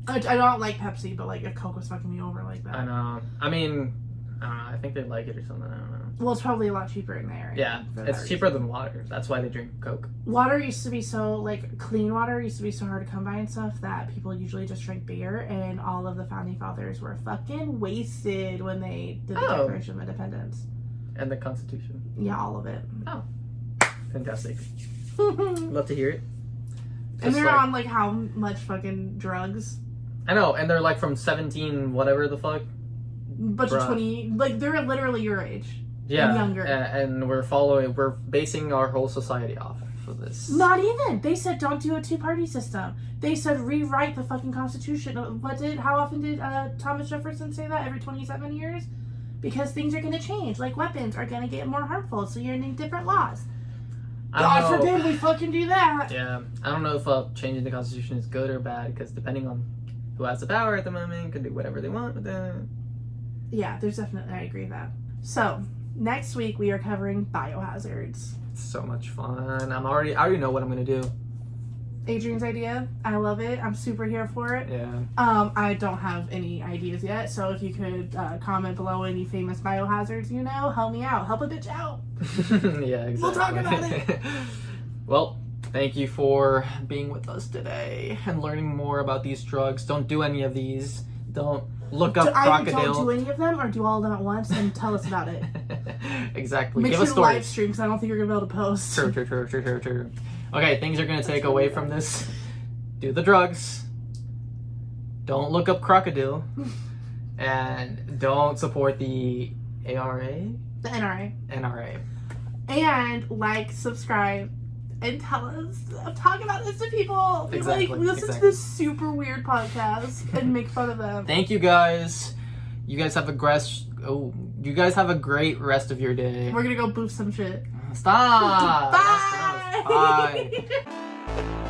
[SPEAKER 3] I don't like Pepsi, but like if Coke was fucking me over like that.
[SPEAKER 2] I know. I mean, I don't know. I think they like it or something. I don't know.
[SPEAKER 3] Well, it's probably a lot cheaper in there.
[SPEAKER 2] Yeah, it's cheaper than water. That's why they drink Coke.
[SPEAKER 3] Water used to be so, like, clean water used to be so hard to come by and stuff that people usually just drank beer, and all of the founding fathers were fucking wasted when they did the Declaration of Independence.
[SPEAKER 2] And the Constitution.
[SPEAKER 3] Yeah, all of it.
[SPEAKER 2] Oh. Fantastic. Love to hear it.
[SPEAKER 3] And they're on, like, how much fucking drugs?
[SPEAKER 2] I know, and they're, like, from 17 whatever the fuck.
[SPEAKER 3] Bunch of 20, like, they're literally your age.
[SPEAKER 2] Yeah,
[SPEAKER 3] and younger.
[SPEAKER 2] And we're basing our whole society off of this.
[SPEAKER 3] Not even. They said don't do a two-party system. They said rewrite the fucking Constitution. How often did Thomas Jefferson say that? Every 27 years? Because things are going to change. Like, weapons are going to get more harmful, so you're going to need different laws. God forbid we fucking do that.
[SPEAKER 2] Yeah, I don't know if changing the Constitution is good or bad, because depending on who has the power at the moment, can do whatever they want with that.
[SPEAKER 3] Yeah, there's definitely, I agree with that. So, next week we are covering biohazards.
[SPEAKER 2] It's so much fun. I already know what I'm gonna do.
[SPEAKER 3] Adrian's idea, I love it. I'm super here for it.
[SPEAKER 2] Yeah.
[SPEAKER 3] I don't have any ideas yet, so if you could comment below any famous biohazards you know, help me out. Help a bitch out.
[SPEAKER 2] Yeah, exactly.
[SPEAKER 3] We'll talk about it.
[SPEAKER 2] Well, thank you for being with us today and learning more about these drugs. Don't do any of these. Don't look up Krokodil.
[SPEAKER 3] Don't do any of them or do all of them at once and tell us about it.
[SPEAKER 2] Exactly.
[SPEAKER 3] Make
[SPEAKER 2] Give
[SPEAKER 3] sure
[SPEAKER 2] us
[SPEAKER 3] to live
[SPEAKER 2] stories.
[SPEAKER 3] stream because I don't think you're going to be able to post.
[SPEAKER 2] True. Okay, things you're going to take away from this. Do the drugs. Don't look up Krokodil. And don't support the ARA?
[SPEAKER 3] The NRA.
[SPEAKER 2] NRA.
[SPEAKER 3] And like, subscribe, and tell us. I'm talking about this to people.
[SPEAKER 2] Exactly,
[SPEAKER 3] Like, listen to this super weird podcast and make fun of them.
[SPEAKER 2] Thank you guys. You guys have a great rest of your day.
[SPEAKER 3] We're gonna go boof some shit.
[SPEAKER 2] Stop.
[SPEAKER 3] Bye.
[SPEAKER 2] Bye.